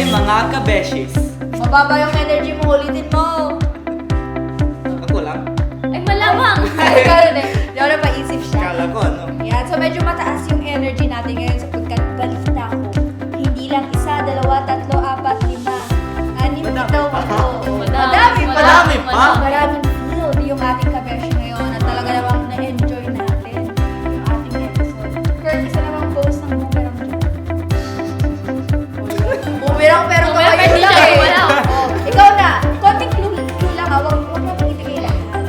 mga kabeshis. Mababa yung energy mo, ulitin mo. Ako lang. Ay, malamang! Ikaw rin eh. Di ako napaisip siya. Kala ko, ano? Yan, so medyo mataas yung energy natin ngayon sapagkat balita ko. Hindi lang isa, dalawa, tatlo, apat, lima. Anim, ito, walo. Madami pa. Madami pa. Maraming filled yung ating kabeshi ngayon at talaga namang na-enjoy natin yung ating episode. Kurt, isa namang post ng boomerang dyan. Boomerang pero Boomerang, kabayo hindi lang siya eh. wala. Oh, ikaw na, konting clue lang ha, huwag mo ibigay lahat.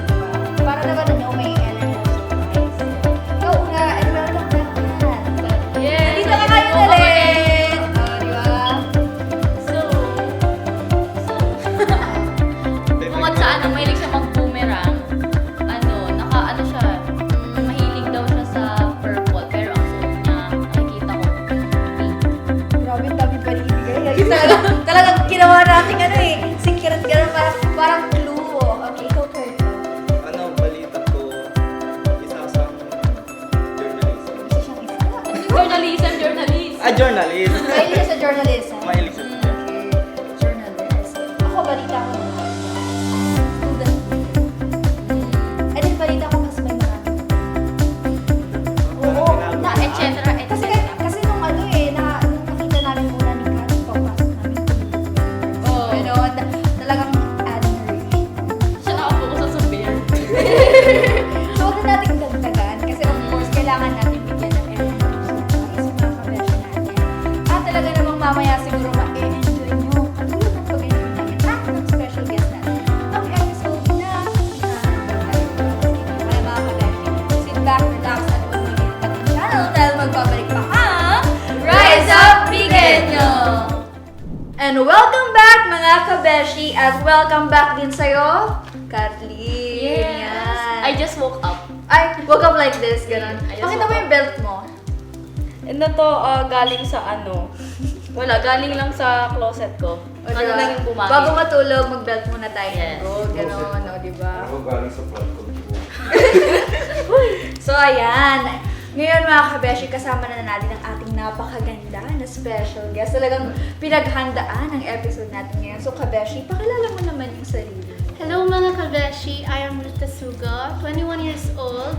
Para naman na niyo may element of surprise. Ikaw una, and welcome back naman. Yes! Dito ka kayo ulit! Oh, di ba? So, bukod sa ano, mahilig siya mag-boomerang, ano siya, mahilig daw siya sa purple, pero ang suot niya, nakikita ko, pink. Grabe, ang dami pa rin ibigay. Talagang ginawa natin secret parang clue. Okay, ikaw Kurt. Ano, balita ko, isa sa journalism. Isa siyang isa. Journalist! Journalist. Mahilig siya sa journalism. Mahilig sa Okay, journalist. Ako, balita ko naman. Student. Ay, din balita ko mas may marami. Oo, Na, et cetera, et Kasi, cetera. kasi nung nung nakita namin muna ni Kat, pagpasok namin. Oo. Ganon, talagang admiration. Siya nakapokus sa souvenir. So, huwag na natin dagdagan kasi of course, kailangan natin bigyan ng element of surprise yung mga kabesyo natin. At talaga namang mamaya siguro ma-enjoy nyo. Katulad ng pag-enjoy namin at ng special guest natin. Ang episode na kaya mga kabesyo, sit back, relax, at mag-init at ang channel dahil magbabalik pa ang Rise Up Piqueño! And welcome back mga kabeshi at welcome back din sa'yo, Kathleen. Yes! Yan. I just woke up. Ay, woke up like this, gano'n. I just Pakita mo woke yung belt mo. Ito to, galing sa ano. Wala, galing lang sa closet ko. O, Ano diba? lang yung bumagi? Bago matulog, mag-belt muna tayo. Yes. Oh, gano'n, no, diba? Ako galing sa front ko. So, ayan. Ngayon mga kabeshi, kasama na natin ang ating napakaganda na special guest. Talagang pinaghandaan ang episode natin ngayon. So, kabeshi, pakilala mo naman yung sarili. Hello mga kabeshi, I am Ruta Suga, 21 years old.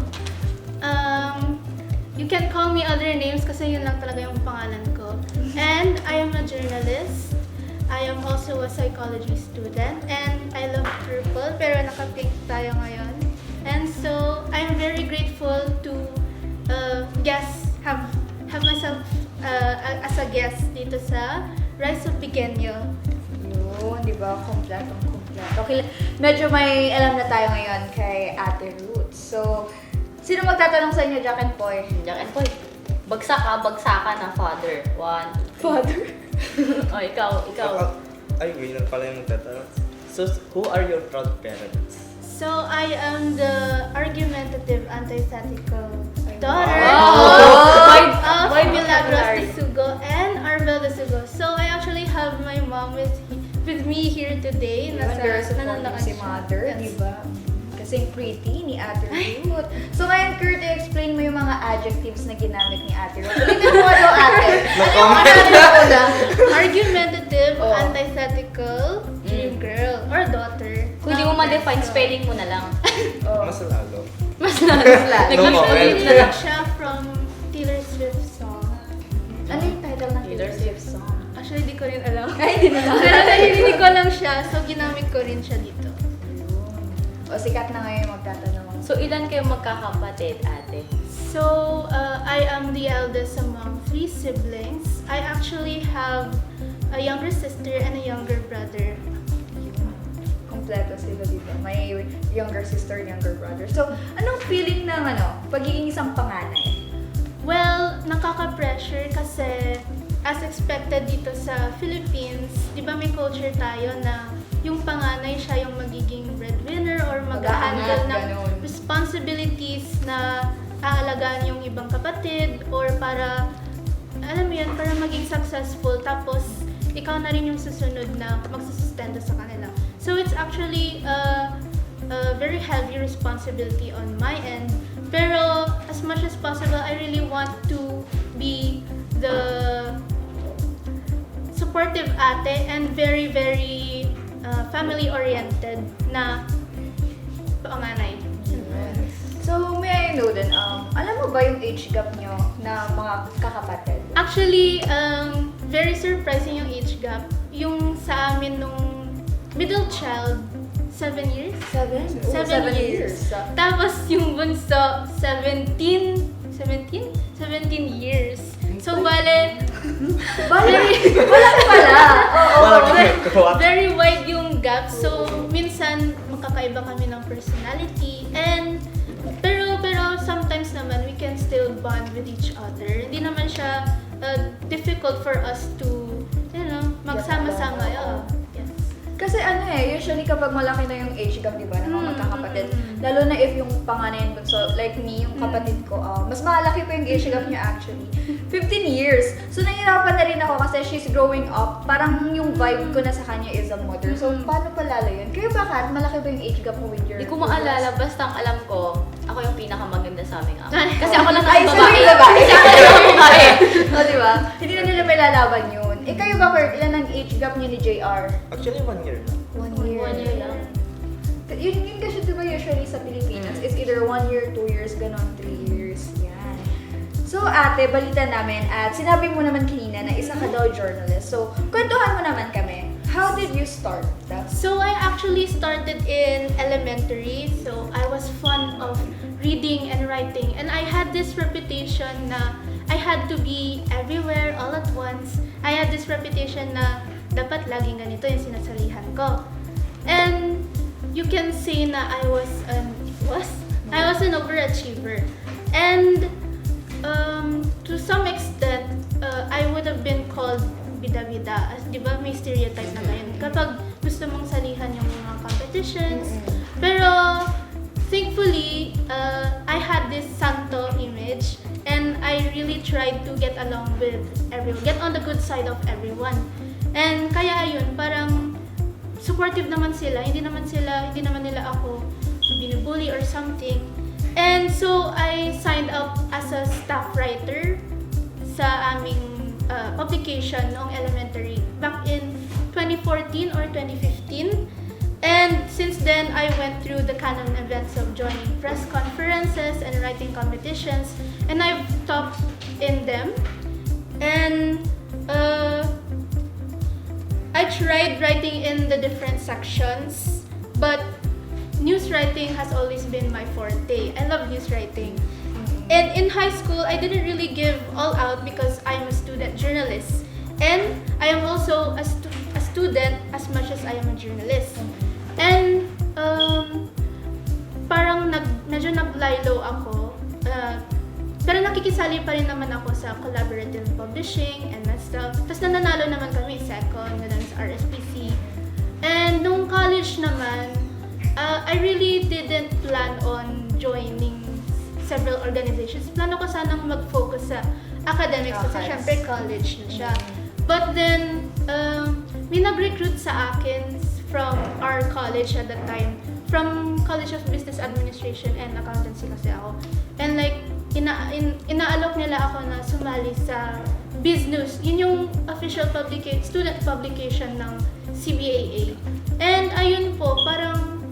You can call me other names kasi yun lang talaga yung pangalan ko. And I am a journalist. I am also a psychology student and I love purple pero naka-pink tayo ngayon. And so I'm very grateful to have myself as a guest dito sa Rise of Piqueño. Yun, di ba? Kompletong kompleto. Okay, medyo may alam na tayo ngayon kay Ate Ruth. So, sino magtatanong sa inyo, Jack and Poy? Jack and Poy. Bagsakan na father. One. Father? Oh, ikaw. Ay, winner pala yung nagtatanong. So, who are your proud parents? So I am the argumentative, antithetical daughter Wow! of Why Milagros vocabulary? de Sugo and Arbel de Sugo. So I actually have my mom with me here today. Yun, very supportive Nanonood si siya. Mother, Yes. di ba? Kasing pretty ni Ate Ruth. So ngayon, Kurt, explain mo yung mga adjectives na ginamit ni Ate Ruth. Ulitin mo ano, Ate? Ano yung ano una? Argumentative, Oh. antithetical, dream girl, or daughter. Kung di mo ma-define, spelling mo na lang. Oh. Mas lalo. Mas lalo. No comment. Nag-believe na lang siya from Taylor Swift song. Ano yung title ng Taylor Taylor Swift song? Actually, di ko rin alam. Ay, hindi na lang. Pero narinig ko lang siya, so ginamit ko rin siya dito. O, sikat na ngayon magtatanong. So, ilan kayo magkakapatid, ate? So, I am the eldest among 3 siblings. I actually have a younger sister and a younger brother. Kompleto sila dito. May younger sister, younger brother. So, anong feeling ng pagiging isang panganay? Well, nakaka-pressure kasi as expected dito sa Philippines, di ba may culture tayo na yung panganay siya yung magiging breadwinner or mag-handle ng ganun. responsibilities na aalagaan yung ibang kapatid or para, alam mo yun, para maging successful tapos ikaw na rin yung susunod na magsusustento sa kanila. So it's actually a very heavy responsibility on my end. Pero as much as possible, I really want to be the supportive ate and very, very family-oriented na panganay. So, may I know din, alam mo ba yung age gap nyo na mga kakapatid? Actually, very surprising yung age gap. Yung sa amin nung middle child, 7 years. 7 years. Tapos yung bunso, 17 years. So, bale, Malaki pala! Oo. very wide yung gap. So, minsan, magkakaiba kami ng personality. Pero sometimes naman, we can still bond with each other. Hindi naman siya difficult for us to, magsama-sama. Yes. Kasi usually kapag malaki na yung age gap, di ba, ng mga magkakapatid, lalo na if yung panganay and bunso, like me, yung kapatid ko, mas malaki pa yung age gap niya actually. 15 years. So, nahirapan na rin ako kasi she's growing up. Parang yung vibe ko na sa kanya is a mother. So, paano pa lalo yun? Kayo ba, Kat? Malaki ba yung age gap mo with your Hindi ko maalala, basta ang alam ko, ako yung pinakamaganda sa aming ama. Ay. Kasi ako lang Ay, ang sabi babae. yung babae. Kasi ako lang ang babae. O, di ba? Hindi na nila may lalaban yun. Kayo ba, Kurt? Ilan ang age gap niyo ni JR? Actually, 1 year na. 1 year. 1 year lang. Yun kasi diba usually sa Pilipinas is either 1 year, 2 years, ganon, 3 years. Yan. So ate, balita namin at sinabi mo naman kanina na isa ka daw journalist. So, kwentuhan mo naman kami. How did you start that? So I actually started in elementary. So I was fond of reading and writing. And I had this reputation na I had to be everywhere all at once. I had this reputation na dapat laging ganito yung sinasalihan ko. And you can say na I was an overachiever. And to some extent, I would have been called bida-bida. As, di ba, may stereotype na ngayon. Kapag gusto mong salihan yung mga competitions. Pero, thankfully, I had this santo image. And I really tried to get along with everyone. Get on the good side of everyone. And kaya ayun, parang supportive naman sila. Hindi naman nila ako binubully or something. And so, I signed up as a staff writer sa aming publication noong elementary back in 2014 or 2015. And since then, I went through the canon events of joining press conferences and writing competitions. And I've topped in them. And I tried writing in the different sections, but news writing has always been my forte. I love news writing. And in high school, I didn't really give all out because I'm a student journalist. And I am also a student as much as I am a journalist. And parang medyo naglaylo ako. Pero nakikisali pa rin naman ako sa collaborative publishing and that stuff. Tapos nananalo naman kami second, ganun sa RSPC. And nung college naman, I really didn't plan on joining several organizations. Plano ko sanang mag-focus sa academics kasi syempre college na siya. But then, may nag-recruit sa akin from our college at that time. From College of Business Administration and Accountancy kasi ako. And like, inaalok nila ako na sumali sa BizNews. Yun yung official student publication ng CBAA. And ayun po, parang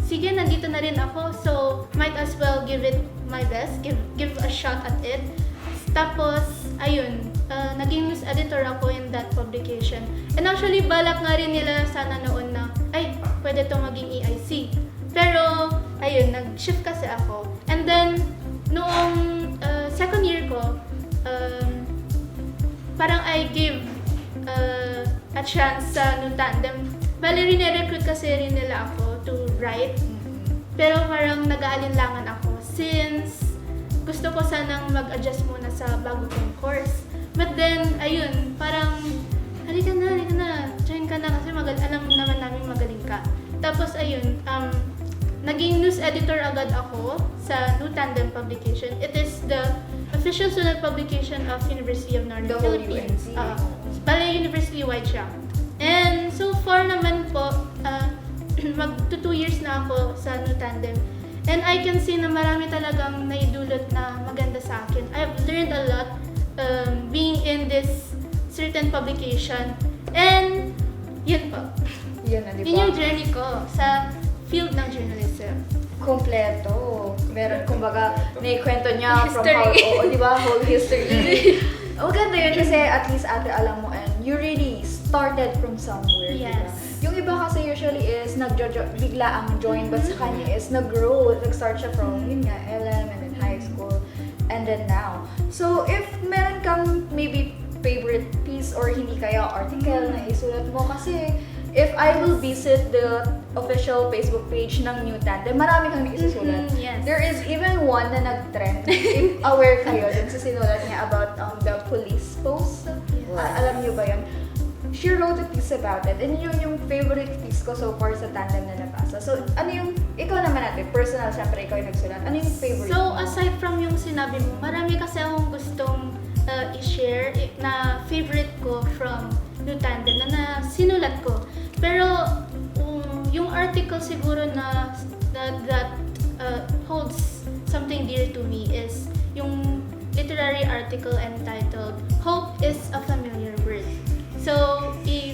sige, nandito na rin ako, so might as well give it my best, give a shot at it. Tapos, ayun, naging news editor ako in that publication. And actually, balak nga rin nila sana noon na, ay, pwede to maging EIC. Pero, ayun, nag-shift kasi ako. And then, noong second year ko, parang I gave a chance sa New Tandem. Bali, rin-recruit kasi rin nila ako to write. Pero parang nag-aalinlangan ako since gusto ko sanang mag-adjust muna sa bago kong course. But then, ayun, parang halika na, join ka na kasi alam naman namin magaling ka. Tapos ayun, naging news editor agad ako sa New Tandem publication. It is the official student publication of University of Northern Philippines. Bali, university-wide siya. And so far naman po, mag-2 years na ako sa New Tandem. And I can see na marami talagang naidulot na maganda sa akin. I've learned a lot being in this certain publication. And yun po. Yun na, di Yun ba? yung journey ko sa field ng journalism. Kompleto. Meron, kumbaga, naikwento niya from History. how, di ba, whole history. Maganda yun kasi at least ate alam mo and you really started from somewhere, di ba? Yes. Yung iba kasi usually is bigla ang join but sa kanya is nag-grow, nag-start siya from yun nga, LM and then high school and then now. So if meron kang maybe favorite piece or hindi kaya article na isulat mo kasi if I will visit the official Facebook page ng New Tandem, marami kang isusulat. Yes. There is even one na nag-trend. If aware kayo dun sa sinulat niya about the police post. Alam niyo ba yun? She wrote a piece about it. And yun yung favorite piece ko so far sa Tandem na nabasa. So, ano yung, ikaw naman natin, personal, syempre ikaw yung nagsulat. Ano yung favorite So, mo? aside from yung sinabi mo, marami kasi akong gustong i-share na favorite ko from New Tandem na sinulat ko. Pero, yung article siguro na that holds something dear to me is yung literary article entitled Hope is a Familiar Word. So,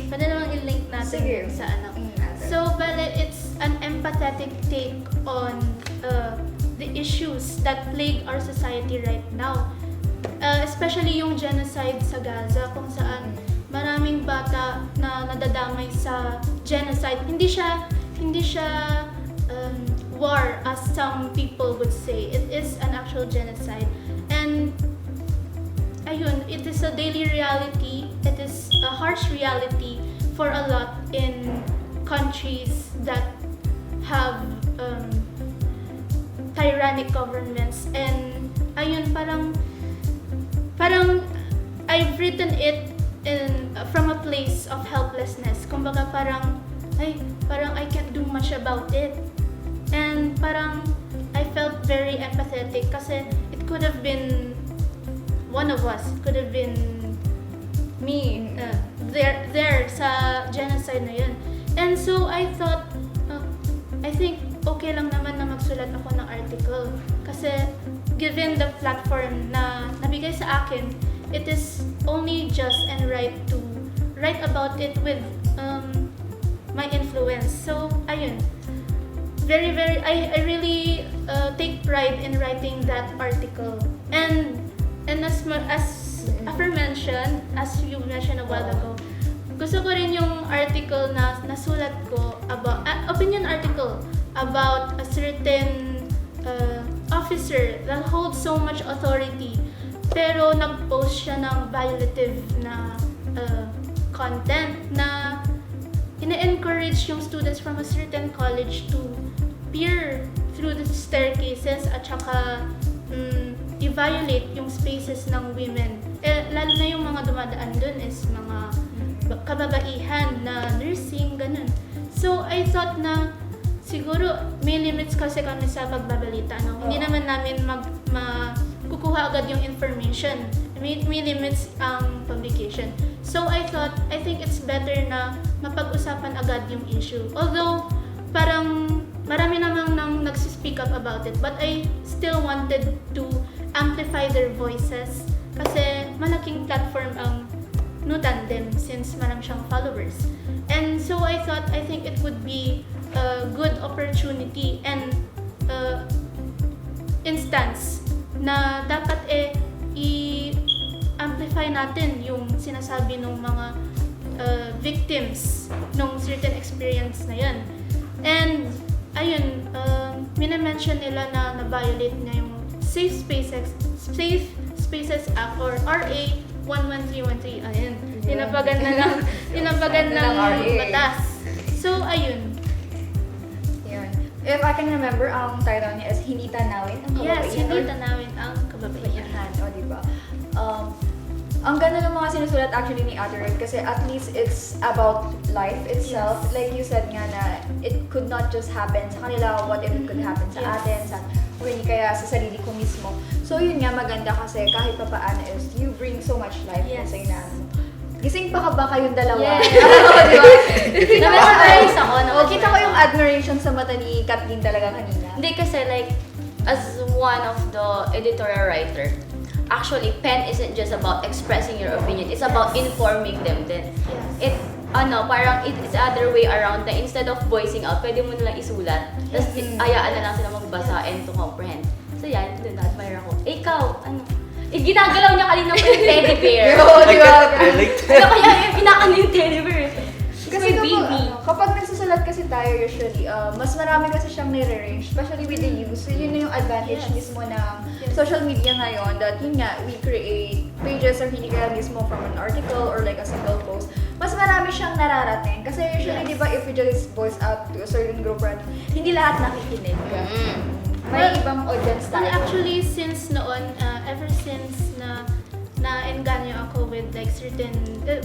pwede namang i-link natin Sige. sa ano. Natin. So, bale, it's an empathetic take on the issues that plague our society right now. Especially yung genocide sa Gaza, kung saan maraming bata na nadadamay sa genocide. Hindi siya war as some people would say. It is an actual genocide. And ayun, it is a daily reality. It is a harsh reality for a lot in countries that have tyrannic governments. And ayun, parang I've written it from a place of helplessness. Kumbaga parang I can't do much about it. And parang I felt very empathetic kasi it could have been one of us. It could have been me there sa genocide na yun. And so I thought, I think okay lang naman na magsulat ako ng article. Kasi given the platform na nabigay sa akin, it is only just and right to write about it with my influence. So, ayun. I really take pride in writing that article. And as aforementioned, as you mentioned a while ago, gusto ko rin yung article na nasulat ko about, opinion article about a certain officer that holds so much authority pero nag-post siya ng violative na content na ina-encourage yung students from a certain college to peer through the staircases at saka i-violate yung spaces ng women. Lalo na yung mga dumadaan dun is mga kababaihan na nursing, ganun. So, I thought na siguro may limits kasi kami sa pagbabalita. No? Hindi naman namin kukuha agad yung information. May limits ang publication. So, I think it's better na mapag-usapan agad yung issue. Although, parang marami namang nang nagsispeak up about it. But I still wanted to amplify their voices kasi malaking platform ang New Tandem since marami siyang followers. And so I think it would be a good opportunity and instance na dapat i-amplify natin yung sinasabi ng mga victims ng certain experience na yan. And ayun, mina-mention nila na na-violate na yung Safe Spaces Act or RA 11313. Ayun, tinapagan ng batas. So, ayun. Yun. If I can remember, ang title niya is Hindi Tanawin ang Kababaihan. Yes, hindi tanawin ang kababaihan. O, diba? Ang ganda ng mga sinusulat actually ni Ate Ruth kasi at least it's about life itself. Yes. Like you said nga na it could not just happen sa kanila, what if it could happen sa Yes. atin, sa hindi kaya sa sarili ko mismo. So yun nga maganda kasi kahit pa paano is you bring so much life Yes. sa inaan mo. Gising pa ka ba kayong dalawa? Yes. Diba? Na-mesmerize ako. Kita ko yung admiration sa mata ni Kathleen talaga kanina. Hindi kasi like, as one of the editorial writer, actually, pen isn't just about expressing your opinion. It's about informing them din. Yes. Parang it's the other way around na instead of voicing out, pwede mo nalang isulat. Tapos ayaan na lang sila magbasa and to comprehend. So yan, dun na-admire ako. Ikaw, ano? Ginagalaw niya kanina pa yung teddy bear. Oo, di ba? Relate. Ano kaya yung pinakano yung teddy bear? Kasi Kasi baby. kapag nagsusulat kasi tayo usually, mas marami kasi siyang nire-range, especially with the use. So yun na yung advantage Yes. mismo ng social media ngayon, that yun nga, we create pages or hindi kaya mismo from an article or like a single post. Mas marami siyang nararating. Kasi usually, di ba, if you just voice out to a certain group, hindi lahat nakikinig. May ibang audience Well, tayo. actually, since noon, ever since na naengganyo ako with like certain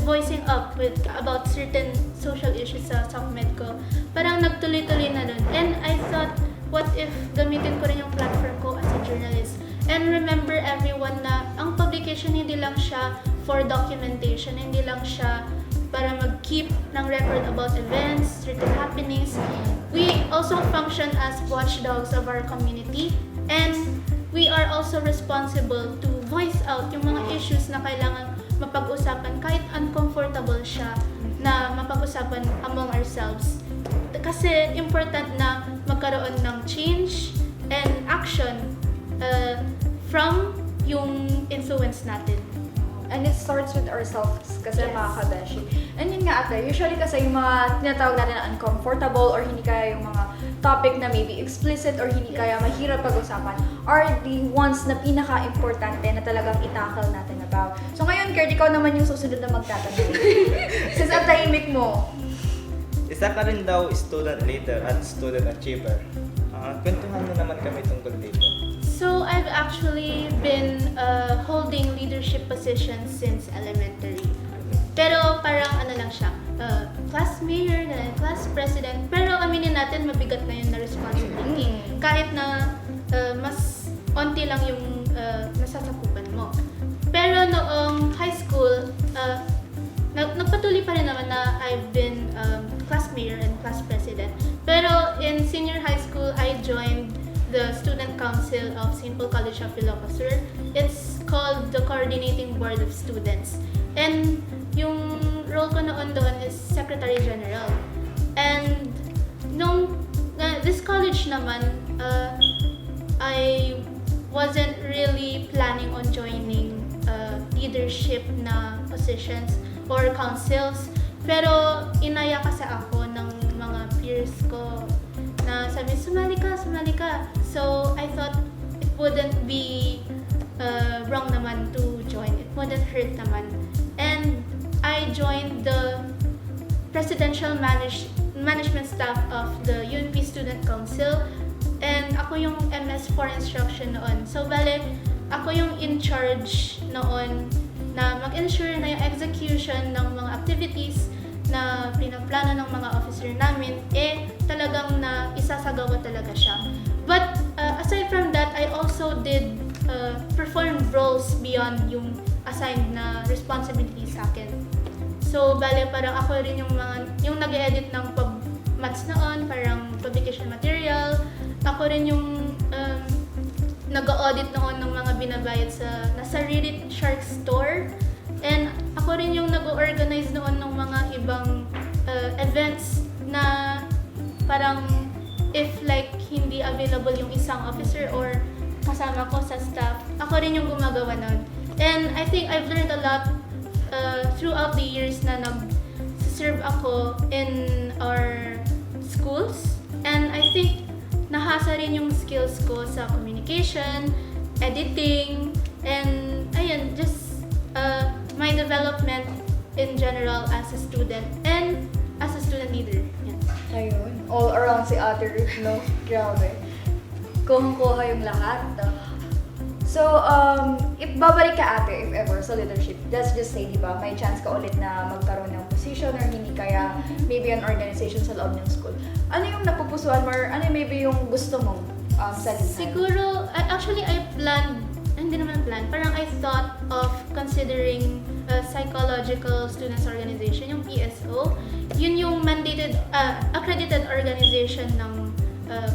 voicing up with about certain social issues sa SOCMED ko, parang nagtuloy-tuloy na nun. And I thought, what if gamitin ko rin yung platform ko as a journalist? And remember everyone na ang publication hindi lang siya for documentation, hindi lang siya para mag-keep ng record about events, certain happenings. We also function as watchdogs of our community, and we are also responsible to voice out yung mga issues na kailangan mapag-usapan kahit uncomfortable siya na mapag-usapan among ourselves. Kasi important na magkaroon ng change and action from yung influence natin. And it starts with ourselves kasi Yes. mga kabeshi. And yun nga ate, usually kasi yung mga tinatawag natin na uncomfortable or hindi kaya yung mga topic na maybe explicit or hindi kaya mahirap pag-usapan are the ones na pinaka-importante na talagang itakal natin about. So ngayon, Kurt, ikaw naman yung susunod na magtatanong. Since ang tahimik mo. Isa ka rin daw student leader at student achiever. Kwentuhan mo naman kami tungkol dito. So I've actually been holding leadership positions since elementary. Pero parang ano lang siya, class mayor, class president. Pero aminin natin, mabigat na yun na responsibility. Kahit na mas onti lang yung nasasakupan mo. Pero noong high school, nagpatuloy pa rin naman na I've been class mayor and class president. Pero in senior high school, I joined the Student Council of St. Paul College of Ilocos. It's called the Coordinating Board of Students. And yung role ko noon doon is Secretary General. And nung this college naman, I wasn't really planning on joining leadership na positions or councils. Pero inaya kasi ako ng mga peers ko na sabi, sumali ka. So, I thought it wouldn't be wrong naman to join. It wouldn't hurt naman. And I joined the presidential management staff of the UNP Student Council. And ako yung MS for Instruction noon. So, bale, ako yung in charge noon na mag-ensure na yung execution ng mga activities na pinaplano ng mga officer namin, talagang na isasagawa talaga siya. But aside from that, I also did perform roles beyond yung assigned na responsibilities sa akin. So, bale, parang ako rin yung nag-edit ng maths noon, parang publication material. Ako rin yung nag-audit noon ng mga binabayad sa nasa Reddit Shark Store. And ako rin yung nag-organize noon ng mga ibang events na parang if like hindi available yung isang officer or kasama ko sa staff, ako rin yung gumagawa noon. And I think I've learned a lot throughout the years na nag-serve ako in our schools. And I think nahasa rin yung skills ko sa communication, editing, and ayun, just my development in general as a student and as a student leader. Yan. Ayun, all around si Ate Ruth, no? Grabe. Kuhang-kuha yung lahat. So, if babalik ka ate, if ever, sa leadership, let's just say, di ba, may chance ka ulit na magkaroon ng position or hindi kaya maybe an organization sa loob ng school. Ano yung napupusuan mo or ano maybe yung gusto mong salihan? Siguro, actually I planned, hindi naman plan, parang I thought of considering a psychological students organization, yung PSO. Yun yung mandated, accredited organization ng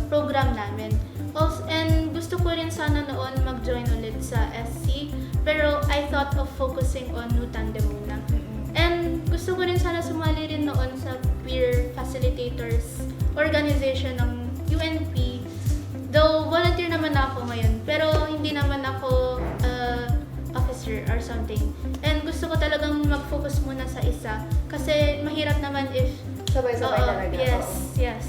program namin. Also, and gusto ko rin sana noon mag-join ulit sa SC. Pero I thought of focusing on New Tandem muna. And gusto ko rin sana sumali rin noon sa peer facilitators organization ng UNP. Though volunteer naman ako ngayon, pero hindi naman ako officer or something. And gusto ko talagang mag-focus muna sa isa. Kasi mahirap naman if... Sabay-sabay Oo, talaga. yes, Oo. yes.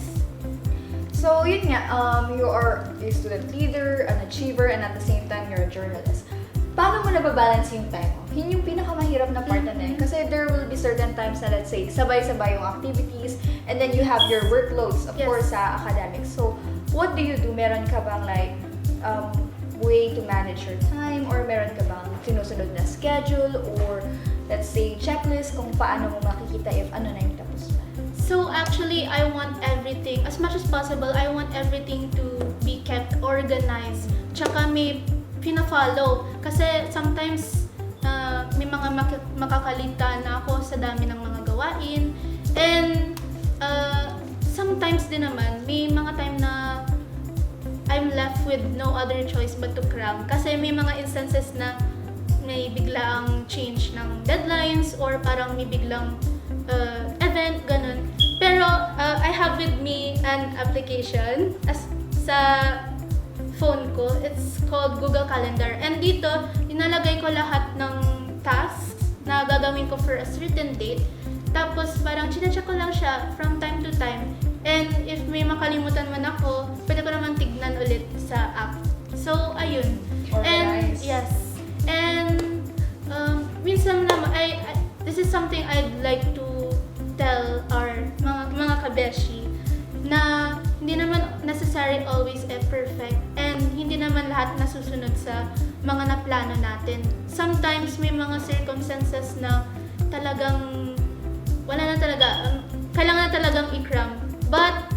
So, yun nga, you are a student leader, an achiever, and at the same time, you're a journalist. Paano mo nababalance yung time mo? Yun yung pinakamahirap na part na yun. Kasi there will be certain times na, let's say, sabay-sabay yung activities, and then you have your workloads, of Yes. course, sa academics. So, what do you do? Meron ka bang like, way to manage your time? Or meron ka bang sinusunod na schedule? Or, let's say, checklist kung paano mo makikita if ano na yung tapos na? So actually, I want everything, as much as possible, I want everything to be kept organized. Tsaka may pina-follow. Kasi sometimes, may mga makakalita na ako sa dami ng mga gawain. And sometimes din naman, may mga time na I'm left with no other choice but to cram. Kasi may mga instances na may biglang change ng deadlines or parang may biglang event, ganun. Pero I have with me an application sa phone ko. It's called Google Calendar. And dito, inalagay ko lahat ng tasks na gagawin ko for a certain date. Tapos parang chinecheck ko lang siya from time to time. And if may makalimutan man ako, pwede ko naman tignan ulit sa app. So, ayun. And, Organized. yes. And, minsan naman, this is something I'd like to tell our mga kabeshi na hindi naman necessary always perfect and hindi naman lahat nasusunod sa mga naplano natin. Sometimes may mga circumstances na talagang wala na talaga, kailangan na talagang i-cram. But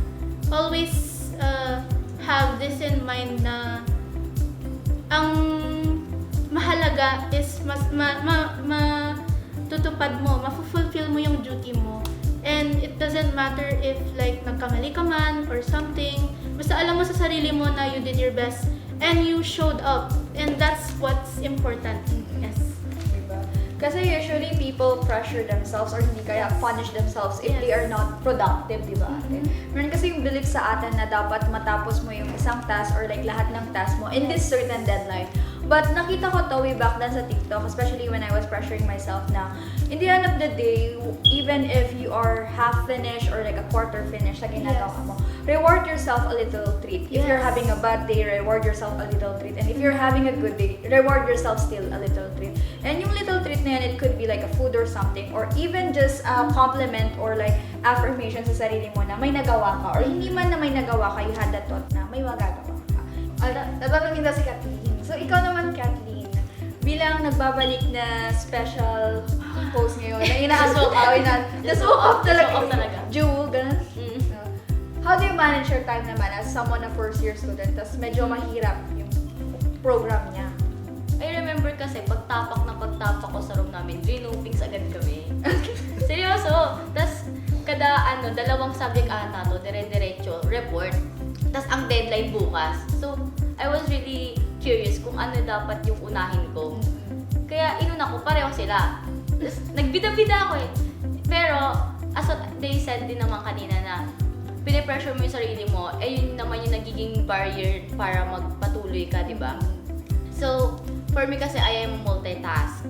always have this in mind na ang mahalaga is tutupad mo, mafulfill mo yung duty mo. And it doesn't matter if like nagkamali ka man or something. Basta alam mo sa sarili mo na you did your best and you showed up. And that's what's important. Yes. Diba? Kasi usually people pressure themselves or hindi kaya punish themselves if they are not productive, di ba? Meron kasi yung belief sa atin na dapat matapos mo yung isang task or like lahat ng task mo in this certain deadline. But nakita ko to way back then sa TikTok, especially when I was pressuring myself na in the end of the day, even if you are half finished or like a quarter finished sa ginagawa mo, reward yourself a little treat. If you're having a bad day, reward yourself a little treat. And if you're having a good day, reward yourself still a little treat. And yung little treat na yan, it could be like a food or something, or even just a compliment or like affirmation sa sarili mo na may nagawa ka, or hindi man na may nagawa ka, you had the thought na may magagawa ka. Natanungin daw si Kathleen. So, ikaw naman, Kathleen, bilang nagbabalik na special post ngayon, na inaasok na, just woke up talaga. Jewel, ganun. How do you manage your time naman as someone na first year student, tas medyo mahirap yung program niya? I remember kasi pagtapak ko sa room namin, drinopings agad kami. Seryoso. Tapos kada dalawang subject ata to, dire-diretso, report. Tapos ang deadline bukas. So, I was really curious kung ano dapat yung unahin ko. Kaya inuna ko, pareho sila. Tapos nagbida-bida ako eh. Pero, as what they said din naman kanina na pinipressure mo yung sarili mo, yun naman yung nagiging barrier para magpatuloy ka, di ba? So, for me kasi, I am multitask.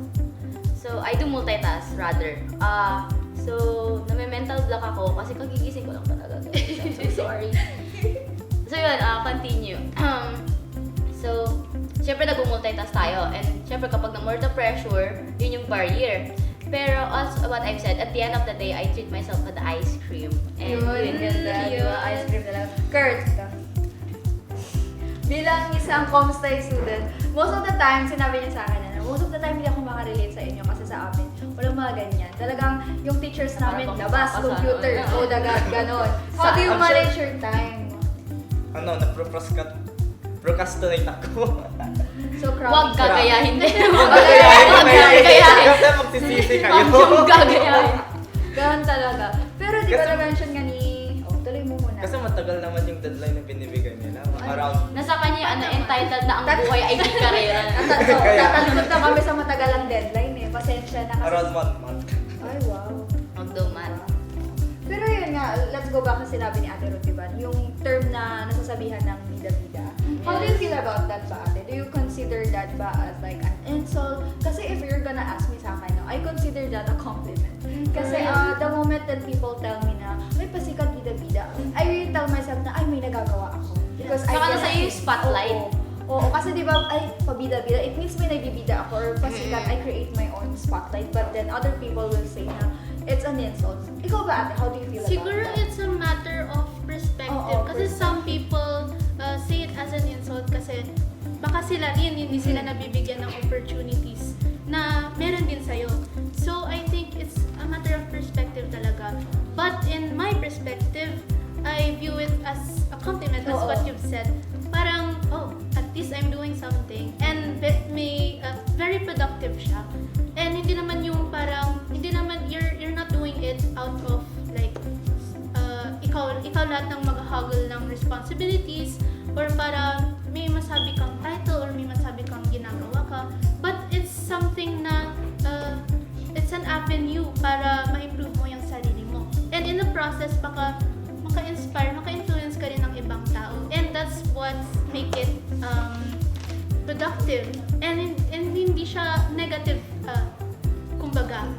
So, I do multitask rather. So, name-mental block ako kasi kagigising ko lang talaga. I'm so sorry. So, yun, continue. So, syempre nag-multitask tayo. And syempre kapag na-more the pressure, yun yung barrier. Pero also what I've said, at the end of the day, I treat myself with ice cream. And Yun, ganda. yun. Diba? Ice cream na lang. Kurt, bilang isang comstay student, most of the time, sinabi niya sa akin na most of the time hindi ako makarelate sa inyo kasi sa amin, walang mga ganyan. Talagang yung teachers namin, Parang labas, baka computer, sa ano, code agad, ganon. How do you I'm manage sure- your time? Procrastinate ako. So, Huwag crappy. gagayahin din. Huwag Huwag gagayahin. Kasi magsisisi kayo. Huwag yung gagayahin. Ganon talaga. Pero di ba Kasi- na-mention nga ni... Oh, tuloy mo muna. Kasi matagal naman yung deadline na binibigay nila. Around Nasa kanya yung entitled na ang buhay ay di karera. Kaya- Tatalunod na kami sa matagalang deadline eh. Pasensya na kasi. around 1 month. Ay, wow. Magduman. Pero yun nga, let's go back sa sinabi ni Ate Ruth, diba? Yung term na nasasabihan ng bida-bida. How do you feel about that ba, Ate? Do you consider that ba as like an insult? Kasi if you're gonna ask me sa akin, no, I consider that a compliment. Kasi the moment that people tell me na, may pasikat bida-bida, I really tell myself na, ay, may nagagawa ako. Because I Saka can nasa iyo yung see- spotlight. Oo, kasi di ba, ay, pabida-bida, it means may nagbibida ako or pasikat, I create my own spotlight. But then other people will say na, it's an insult. Ikaw ba, Ate? How do you feel Siguro about that? it's a matter of perspective. Oo, Kasi some people say it as an insult kasi baka sila rin, hindi sila nabibigyan ng opportunities na meron din sa'yo. So, I think it's a matter of perspective talaga. But in my perspective, I view it as a compliment, as Oo. what you've said. Parang, oh, at least I'm doing something. And may very productive siya. And hindi naman yung parang, hindi naman, you're not doing it out of like, ikaw lahat ng mag-huggle ng responsibilities or para may masabi kang title or may masabi kang ginagawa ka. But it's something na, it's an avenue para ma-improve mo yung sarili mo. And in the process, baka maka-inspire, maka-influence ka rin ng ibang tao. And that's what make it productive. And hindi siya negative, kumbaga.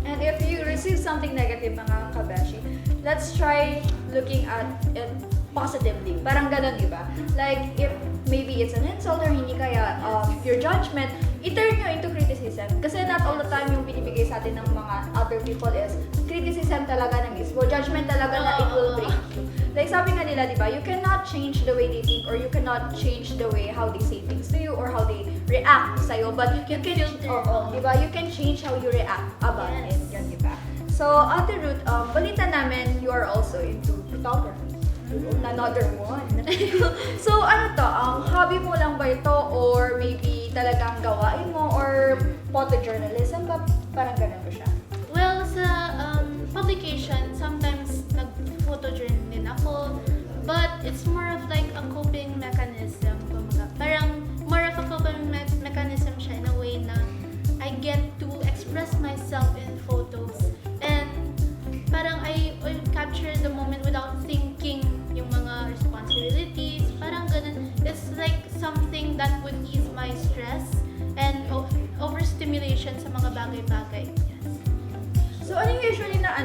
And if you receive something negative, mga kabeshi, let's try looking at it positively. Parang ganun, di ba? Like, if maybe it's an insult or hindi kaya your judgment, i-turn nyo into criticism. Kasi not all the time yung binibigay sa atin ng mga other people is criticism talaga na mismo. Judgment talaga na it will break you. Like sabi nga nila, di ba, you cannot change the way they think or you cannot change the way how they say things to you or how they react sa'yo. But you can, di ba, you can change how you react about it. Yun, di ba? So, Ate Ruth, balita namin you are also into photography. Another one. So, ano to? Hobby mo lang ba ito or maybe talagang gawain mo or photojournalism ba? Parang ganun ba siya? Well, sa publication, sometimes nag-photojournal din ako. But it's more of like a coping mechanism. Kumbaga. Parang more of a coping mechanism siya in a way na I get to express myself in photos. And parang I will capture the moment without thinking yung mga responsibilities. Parang ganun. It's like something that would ease my stress and overstimulation sa mga bagay-bagay. Yes. So, ano yung usually na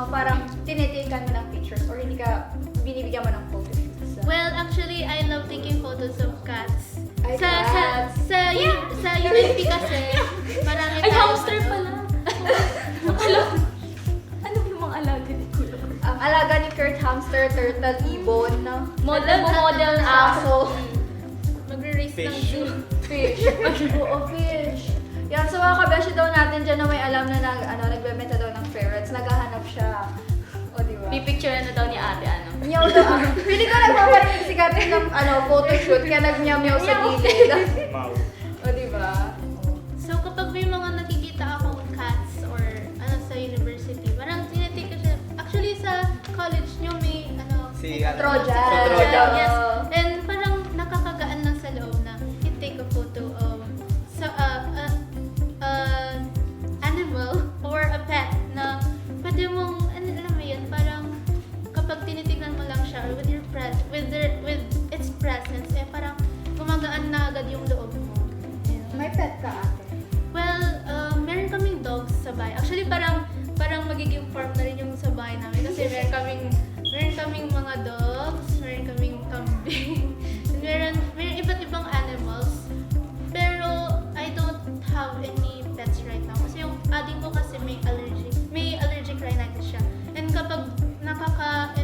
parang tinitikan mo ng pictures or hindi ka binibigyan mo ng photoshoots? Well, actually, I love taking photos of cats. Ay, Sa cats. sa UNP kasi, marami Ay, tayong hamster pala. Ano yung mga alaga ni Kuya? Ang alaga ni Kurt, hamster, turtle, ibon, Model na aso, Magre-race ng Fish. zoo. fish. Oo, fish. Yan, sa mga kabeshi daw natin dyan na may alam na nagbebenta daw ng ferrets, naghahanap siya. O, di ba? Pipicturean na daw ni ate, ano? Meow daw. Pili ko nagpaparinig si Katin ng photoshoot, kaya nag-meow-meow sa gilid. Mau. O, di ba? So, kapag may mga nakikita akong cats or sa university, parang tinitake ko siya. Actually, sa college nyo may Si Trojan. Si Trojan. Yes. And parang nakakagaan lang sa loob na i-take a photo of animal or a pet na pwede mong, alam mo yun, parang kapag tinitignan mo lang siya or with with its presence, parang gumagaan na agad yung loob mo. May pet ka, ate. Well, meron kaming dogs sa bahay. Actually, parang magiging farm na rin yung sa bahay namin kasi meron kaming mga dogs, meron kaming kambing, and meron iba't ibang animals. Pero I don't have any pets right now kasi yung adik ko kasi may allergic rhinitis siya. And kapag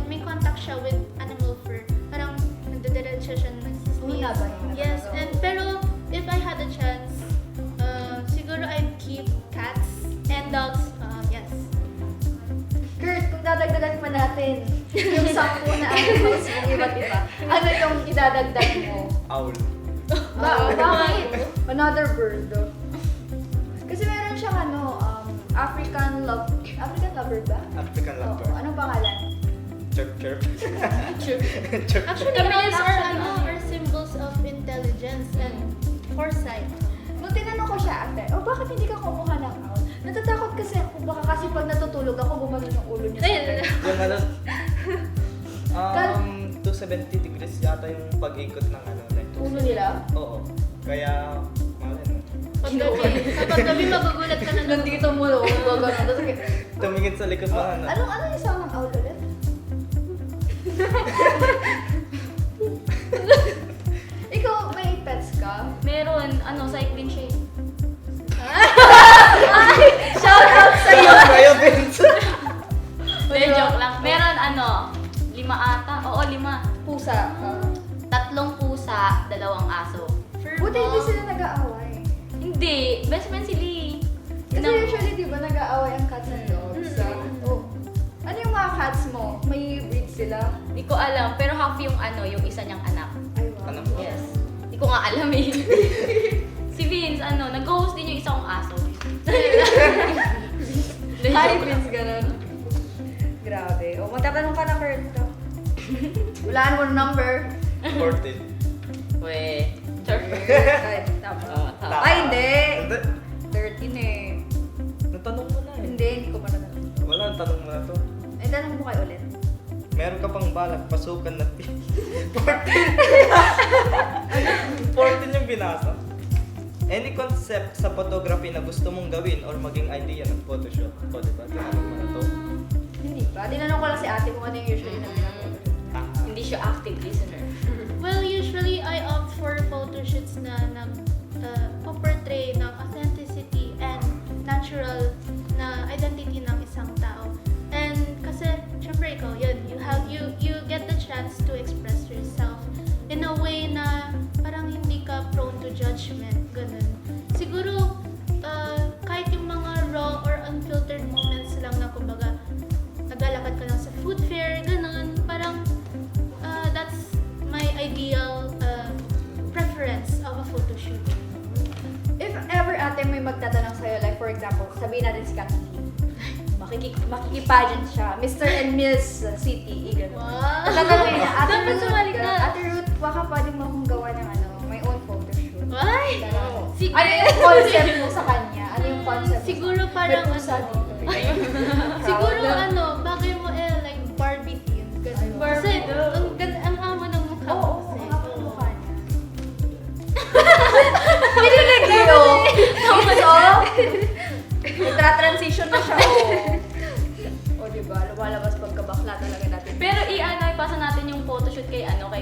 may contact siya with animal fur, parang nagdadiretso siya ng sneeze. Una ba yun? Yes, and pero if I had a chance, siguro I'd keep cats and dogs. Yes. Kurt, kung dadagdagan pa natin yung 10 na animals ng iba't iba, ano yung idadagdag mo? Owl. Bakit? Another bird. Kasi meron siyang African lover ba? African Oo, lover. anong pangalan? Chirp, chirp. Actually, Kami owls din are, actually. are symbols of intelligence and foresight. Nung tinanong ko siya ate, bakit hindi ka kumuha ng owl? Natatakot kasi ako, baka kasi pag natutulog ako, gumanon yung ulo niya sa akin. Yung ano, Kal- 270 degrees yata yung pag-ikot ng ano. Ulo nila? Oo. Kaya, malay mo. Kapag gabi magugulat ka na lang. Nandito mo, gano'n. Tapos, Tumingin sa likod mo ano. ano yung sound ng owl ulit? Ikaw, may pets ka? Meron, cycling siya eh. Shout out sa'yo! Kayo, Vince! Hindi, joke lang. Meron 5 ata. Oo, 5. Pusa. 3 pusa, 2 aso. Buti hindi sila nag-aaway. Hindi, best friend si Lee. Kasi usually, di ba, nag-aaway ang cats and dogs? Oh. Ano yung mga cats mo? May breed sila? Hindi ko alam, pero half yung yung isa niyang anak. Ay, wow. Ano? Yes. Hindi ko nga alam eh. Si Vince, nag-host din yung isang aso. Hi, Vince, ganun. Grabe. O, magtatanong ka na, Kurt. Walaan mo ng number. 14. We. Sure. Ay, tama. Tama. Ay, hindi. Hindi. 13 eh. Natanong mo na eh. Hindi ko pa natanong. Wala, tanong mo na to. Ay, tanong mo kayo ulit. Meron ka pang balak, pasukan na 14 yung binasa. Any concept sa photography na gusto mong gawin or maging idea ng photoshoot? O, diba? Tinanong mo na to. Hindi pa. Tinanong ko lang si ate kung ano yung usually na ginagawa. Hindi siya active listener. Well, usually I opt for photoshoots na portray ng authenticity and natural na identity ng isang tao. And kasi, syempre ikaw, you get the chance to express yourself in a way na parang hindi ka prone to judgment, ganun. Siguro, kahit yung mga raw or unfiltered moments lang na kumbaga, naglalakad ka lang sa food fair, ganun, parang that's my ideal preference of a photo shoot. If ever ate may magtatanong sa'yo, like for example, sabihin natin si Kathy, makikipagent siya, Mr. and Miss City, gano'n. Wow! Tatanungin niya, Ate Dapat Ruth, sumali ka. Ate Ruth, baka pwede mo akong gawa ng my own photo shoot. Ay! Sige. Ano yung concept mo sa kanya? Ano yung concept mo? Siguro parang May pusa dito. siguro bagay mo like Barbie theme. Ganun. Kasi ang amo ng mukha mo. Oo, kasi. ang mukha niya. Pinilig niyo! So, nagtra-transition na siya, O, diba? Lumalabas pagkabakla talaga natin. Pero ipasa natin yung photoshoot kay Ayan, Kuya.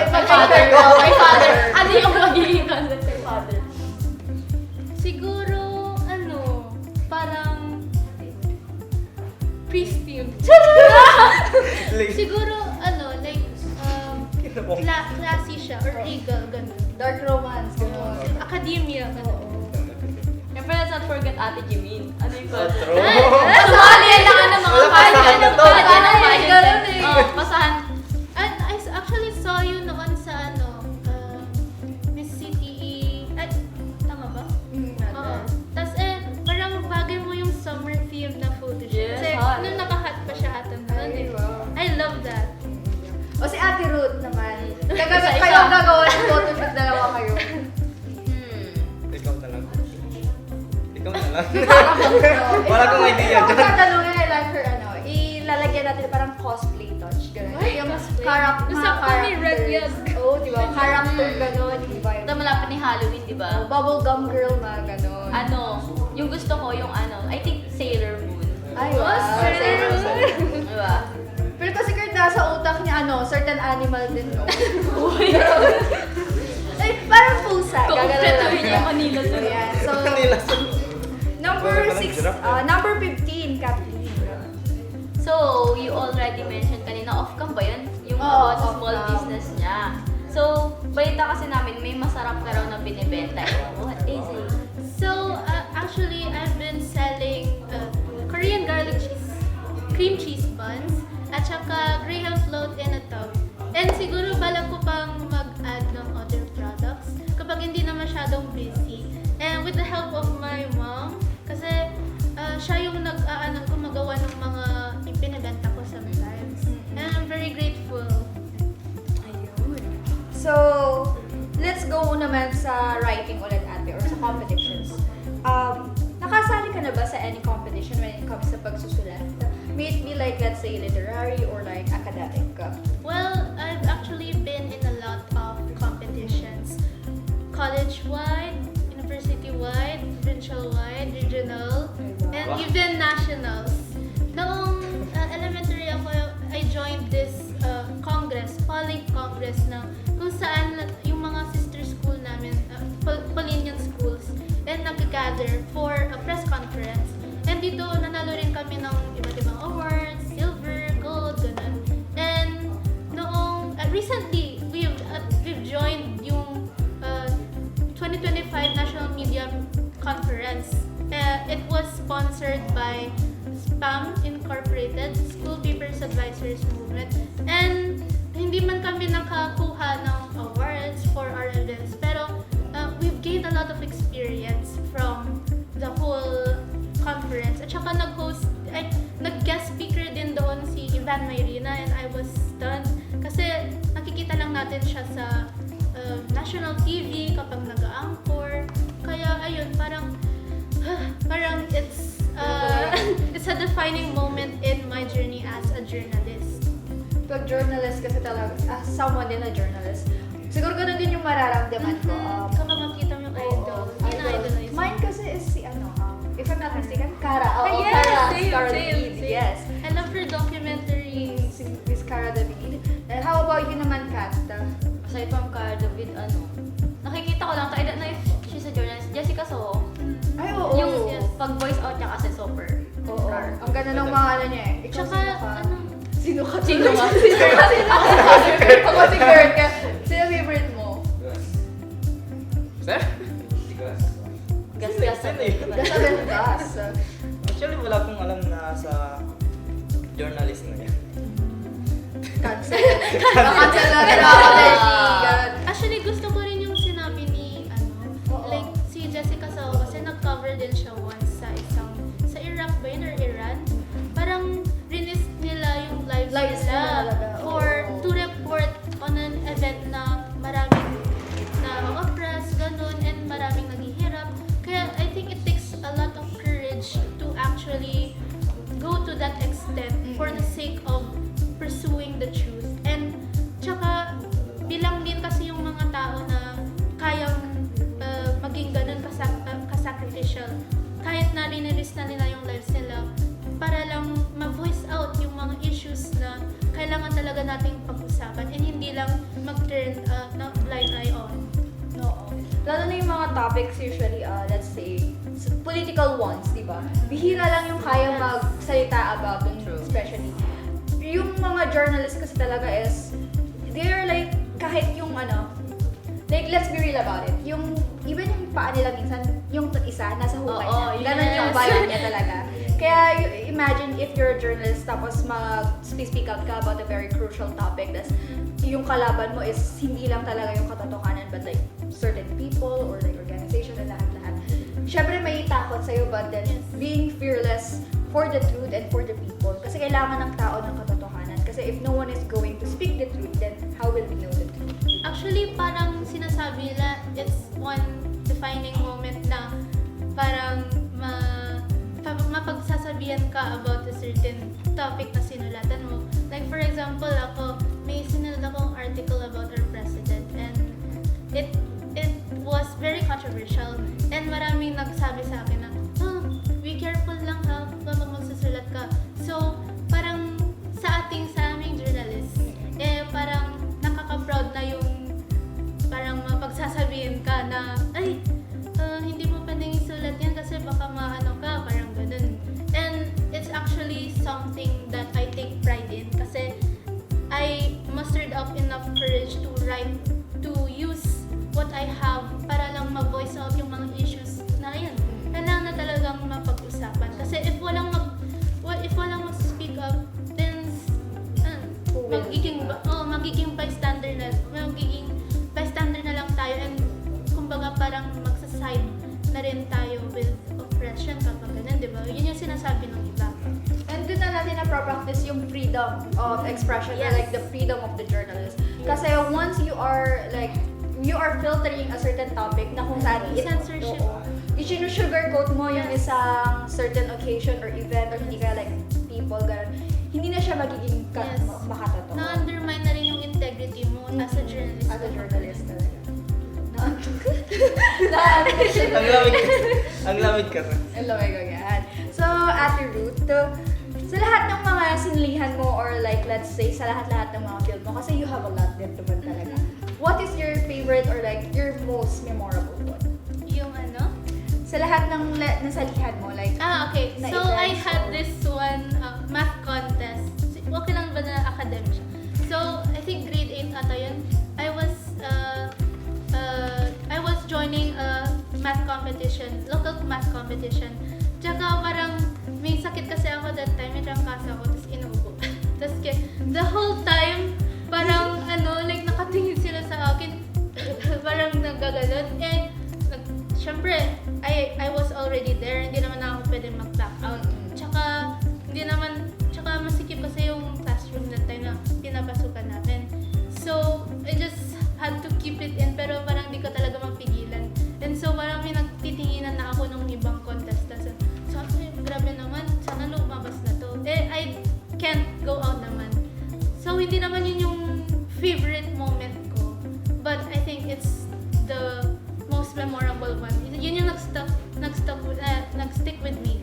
kay Kay father. father. Kay father. Ano yung magiging concept kay father? Siguro, parang priest theme. Siguro, like, classy siya or regal, ganun. Dark romance, gano'n. Academia, ganun. Siyempre, let's not forget Ate Jimin. Ano yung concept? True. Sumali yan lang ng mga Wala, pasahan na to. Pasahan pasahan. And I actually saw you noon sa Miss CTE. Tama ba? Oo. Tapos parang bagay mo yung summer theme na photoshoot. Yes, Kasi hot. nung nakahat pa siya atang Ay, wow. I love that. O si Ate Ruth naman. Isa-isa. Kayo ang gagawa ng photoshoot, dalawa kayo. Ikaw na lang. Ikaw na lang. Wala Wala akong idea Kung dyan. tatanungin, I like her, ilalagyan natin parang cosplay touch, gano'n. Ay, Yung cosplay. character, Gusto ko ni Red Yag. Oo, di ba? Character gano'n, di ba? Ito malapit ni Halloween, di ba? Bubblegum girl na gano'n. Yung gusto ko, yung I think Sailor Moon. Ay, wow. Sailor Moon. Diba? Pero kasi Kurt, nasa utak niya, certain animal din, no? Ay, parang pusa. Kumpletuhin niya yung Manila sa Ayan, so, Kanila sa... number Wala ka ng 6, giraffe, eh. number 15, Kathleen. So, you already mentioned kanina, off-cam ba yun? Yung Oo, about sa small off-cam. business niya. So, balita kasi namin, may masarap ka raw na binibenta. What is it? So, actually, I've been selling Korean garlic cheese, cream cheese buns, at saka graham float in a tub. And siguro balak ko pang mag-add ng other products kapag hindi na masyadong busy. And with the help of my mom, kasi siya yung gumagawa ng mga ibinibenta ko sometimes. And naman sa writing ulit ate or sa competitions. Nakasali ka na ba sa any competition when it comes sa pagsusulat? May it be like, let's say, literary or like academic? Well, I've actually been in a lot of competitions. College-wide, university-wide, provincial-wide, regional, and Wow. even nationals. Noong elementary ako, I joined this congress, Poly Congress na kung saan yung mga sister school namin, Polinian schools, and nag-gather for a press conference. And dito, nanalo rin kami ng iba't ibang awards, silver, gold, ganun. And noong, recently, we've joined yung 2025 National Media Conference. It was sponsored by SPAM Incorporated, School Papers Advisors Movement. And hindi man kami nakakuha ng awards for our events, pero we've gained a lot of experience from the whole conference. At saka nag-guest speaker din doon si Ivan Mayrina, and I was stunned kasi nakikita lang natin siya sa national TV kapag nag-anchor. Kaya ayun, parang it's a defining moment in my journey as a journalist. Pag journalist kasi talaga, as someone din na journalist, siguro ganun din yung mararamdaman ko. Kapag makita mo yung idol, ina-idolize. Mine kasi is si if I'm not mistaken, Cara. yes, Cara. same, Cara same, David, same. yes. I love her documentaries. Si Miss Cara David. And how about you naman, Kat? Aside from Cara David, nakikita ko lang, tayo na if she's a journalist, Jessica Soho. Ay, oo. Yung yes. pag-voice out niya kasi super. Oo. Ang ganda ng mga ano niya eh. Ikaw, Tsaka, sino ka? Sino ka? Sino ka? Ako si Kurt ka. Sino favorite mo? Sir? Gas-gas sa Sino yun? Gas agad gas. Actually, wala akong alam na sa journalist na yan. Cancel. Cancel na rin ako. Ganun. Actually, gusto ko rin yung sinabi ni, Oo. like, si Jessica Soho kasi nag-cover din siya once sa Iraq ba yun or Iran? Parang rinis nila yung lives Lives nila nila talaga, for oo. to report on an event na maraming na oppress, ganun, and maraming naghihirap. Kaya I think it takes a lot of courage to actually go to that extent for the sake of pursuing the truth. And tsaka bilang din kasi yung mga tao na kayang maging ganun kasacrificial kahit na riniris na nila yung lives nila para lang ma-voice out yung mga issues na kailangan talaga nating pag-usapan and hindi lang mag-turn na blind eye on. Oo. Lalo na yung mga topics usually, let's say, political ones, di ba? Bihira lang yung kaya magsalita about them, especially. Yung mga journalists kasi talaga is, they're like, kahit yung like, let's be real about it. Yung, even yung paa nila minsan, yung isa, nasa hukay Oo, niya. Ganon yung yes. bayan niya talaga. Kaya, imagine if you're a journalist, tapos mag-speak out ka about a very crucial topic, tas yung kalaban mo is hindi lang talaga yung katotohanan, but like, certain people or like organization na lahat-lahat. Syempre may takot sa'yo, but then being fearless for the truth and for the people. Kasi kailangan ng tao ng katotohanan. Kasi if no one is going to speak the truth, then how will we know the truth? Actually, parang sinasabi nila, it's one defining moment na parang mapagsasabihan ka about a certain topic na sinulatan mo. Like for example, may sinulat akong article about our president and it was very controversial and maraming nagsabi sa akin na, be careful lang ha kapag magsusulat ka. So, parang sa aming journalist, parang nakaka-proud na yung parang mapagsasabihin ka na, ay, hindi mo pwedeng isulat yan kasi baka maano ka, parang ganun. And it's actually something that I take pride in kasi I mustered up enough courage to write, to use what I have para lang ma-voice out yung mga issues na yan. Kailangan na talagang mapag-usapan. Kasi if walang mag-speak up, then magiging bystander na lang tayo and kumbaga parang magsaside na rin tayo with oppression kapag ganun, di ba? Yun yung sinasabi ng iba. And doon na natin na-practice yung freedom of expression or Yes. like the freedom of the journalist. Kasi once you are like, you are filtering a certain topic na kung saan Censorship. i-sugarcoat mo yung isang certain occasion or event or hindi ka like people, ganun. Hindi na siya magiging Yes. makatotoo. Na-undermine na rin yung integrity mo as a journalist. As a journalist talaga. Ang lamig kasi. Ang lamig kasi. Hello, my God, yan. So, Ate Ruth, sa lahat ng mga sinilihan mo or like, let's say, sa lahat-lahat ng mga field mo, kasi you have a lot din naman talaga. What is your favorite or like, your most memorable one? Yung ano? Sa lahat ng nasalihan mo, like, Okay. Na So, I events had or- this one math contest. Okay lang ba na academic siya? So, I think grade 8 ata yun. I was joining a math competition, local math competition. Tsaka parang may sakit kasi ako that time, may trangkasa ako, tapos inuubo. Tapos the whole time, parang like nakatingin sila sa akin, parang naggagalot. And syempre, I was already there, hindi naman ako pwede mag-back out. Tsaka masikip kasi yung classroom that time na pinapasukan namin. So, I just had to keep it in, pero parang di ko talaga mapigilan. And so, parang may nagtitinginan na ako ng ibang contestants. So, grabe naman, sana lumabas na to. I can't go out naman. So, hindi naman yun yung favorite moment ko. But I think it's the most memorable one. Yun yung nag-stick with me.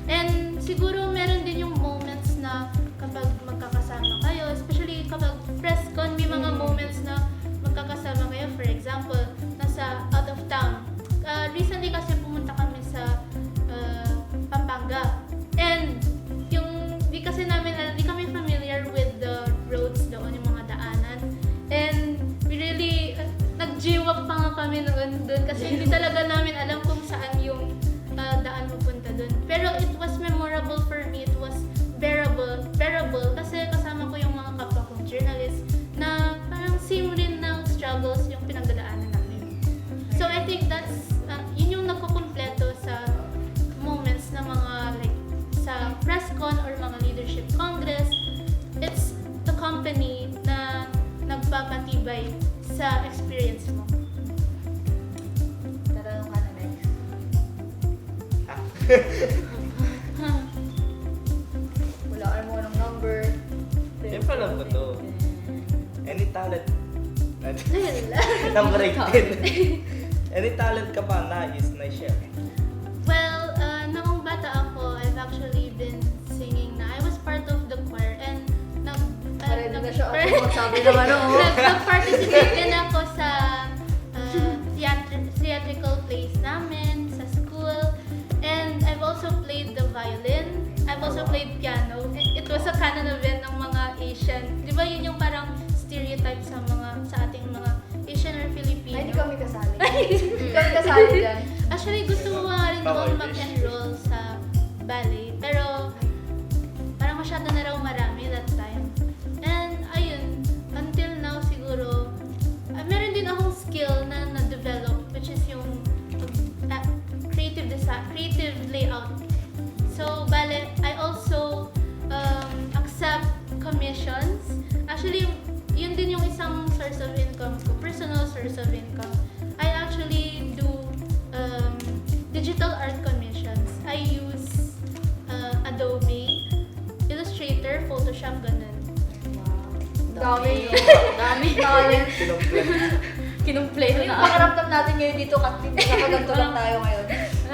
And siguro meron din yung moments na kapag magkakasama kayo, especially kapag press con, may mga moments na magkakasama kayo. For example, nasa out of town. Recently kasi pumunta kami sa Pampanga. And yung di kami familiar with the roads doon, yung mga daanan. And we really nag-jiwap pa nga kami noon doon kasi hindi talaga namin alam kung saan yung daan mapunta doon. Pero it was memorable for me. It was bearable kasi kasama ko yung mga kapwa kong journalists na parang same rin ng struggles yung pinagdadaanan namin. So I think that's yun yung nagkukumpleto sa moments na mga like sa press con or mga leadership congress. It's the company na nagpapatibay sa experience mo. tatanong ka na next. Wala ka mo ng number. Siyempre alam ko to. Any talent. Number 18. Any talent ka ba nais na share? Well, noong bata ako, I've actually been singing na. I was part of the choir and Ready na siya. Sabi naman ako. nag-participate din ako sa theatrical plays namin sa school. And I've also played the violin. I've also played piano. It was a canon event ng mga Asian. Di ba yun yung parang stereotype sa ating mga Asian or Filipino? Ay, hindi kami kasali. Hindi kami kasali dyan. Actually, gusto ko nga rin doon mag-enroll sa ballet. Pero, parang masyado na raw marami that time. And, ayun, until now siguro, meron din akong skill na na-develop, which is yung creative design, creative layout. So, bale, I also accept commissions. Actually, yun din yung isang source of income ko, personal source of income. I actually do digital art commissions. I use Adobe, Illustrator, Photoshop, ganun. Dami. Dami. Talent. Kinumpleto Yung na. pakaramdam natin ngayon dito, nakaganto lang tayo ngayon.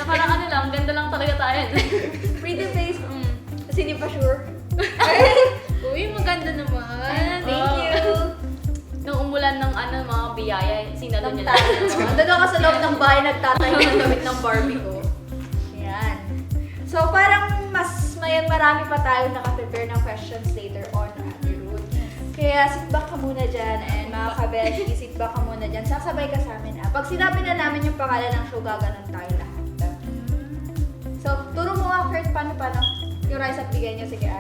Parang ano lang, ganda lang talaga tayo. Pretty face. Kasi hindi pa sure. Uy, maganda naman. Thank you. Nung umulan ng mga biyaya, sinalo Ng niya lang. Ando ka sa loob ng bahay, nagtatayo ng damit ng Barbie ko. Yan. So, parang marami pa tayo naka-prepare ng questions later on, Ate Ruth. Kaya sit back ka muna dyan, and mga kabeshi, sit back ka muna dyan. Sasabay ka sa amin, Pag sinabi na namin yung pangalan ng show, gaganon tayo lahat. So, turo mo nga, Kurt, paano? Yung rise up, bigyan nyo. Sige,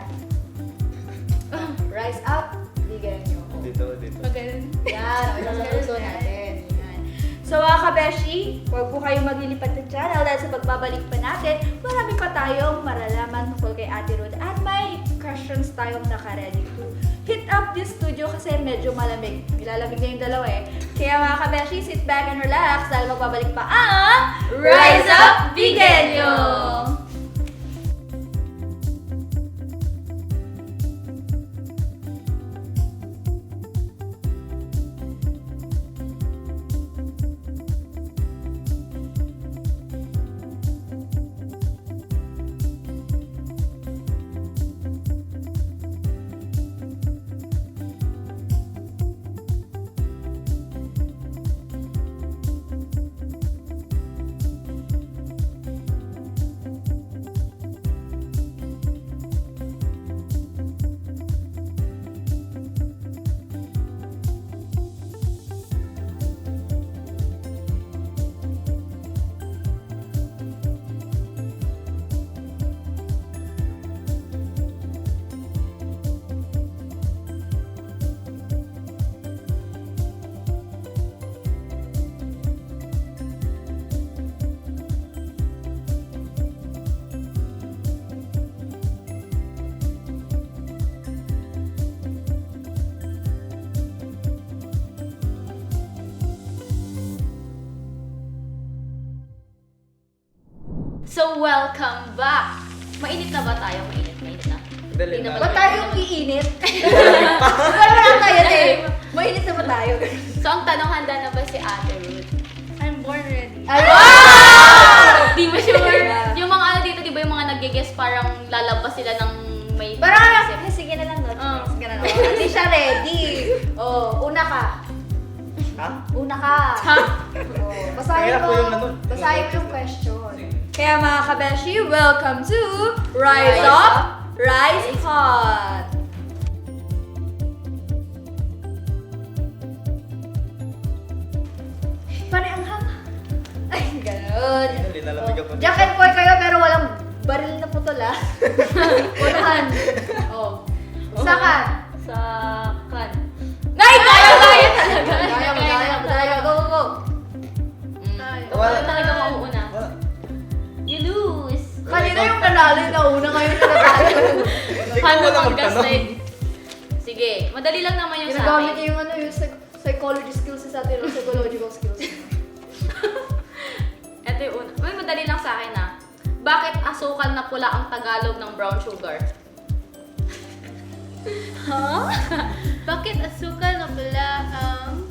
Rise up, bigyan nyo. Dito. Magaling. Yan, okay, sa uso natin. Yan. So mga kabeshi, huwag po kayong maglilipat ng channel dahil sa pagbabalik pa natin, marami pa tayong maralaman tungkol kay Ate Ruth at may crush questions tayong naka-ready to hit up this studio kasi medyo malamig. Nilalamig na yung dalawa eh. Kaya mga kabeshi, sit back and relax dahil magbabalik pa ang Rise Up Bigenyo! So, welcome back! Mainit na ba tayo? Mainit na. Dali Hindi na. na Ba't tayong iinit? Wala lang tayo eh. Mainit na ba tayo? So, ang tanong, handa na ba si Ate Ruth? I'm born ready. Ay, Di mo sure? Yung mga ano dito, di ba yung mga nag-guess parang lalabas sila ng may... parang ano, sige na lang, no? Oh. Sige na lang. Hindi siya ready. Oh, una ka. Ha? Una ka. Ha? Oh, basahin Mahirap mo. po yung ano. Basahin mo yung question. Kaya mga kabeshi, welcome to Rise Up, Rise Hot. Panay ang hang. Ay, ganun. Dali, nalamig ako. Jack and Poy kayo pero walang baril na putol ah. Unahan. Oh. Sakan. Sa kan. Nay, kaya Kaya talaga. Kaya, go, go, go. Ay. Wala talaga mauuna. Wala. You lose. Kanina yung nanalo yung nauna, ngayon na natalo. Hindi ko Paano wala mag-gaslight? Sige, madali lang naman yung sa Ginagamit akin. niya yung ano, yung psychology skills sa atin, yung psychological skills. Ito yung una. Uy, madali lang sa akin ah. Bakit asukal na pula ang Tagalog ng brown sugar? Bakit asukal na pala ang...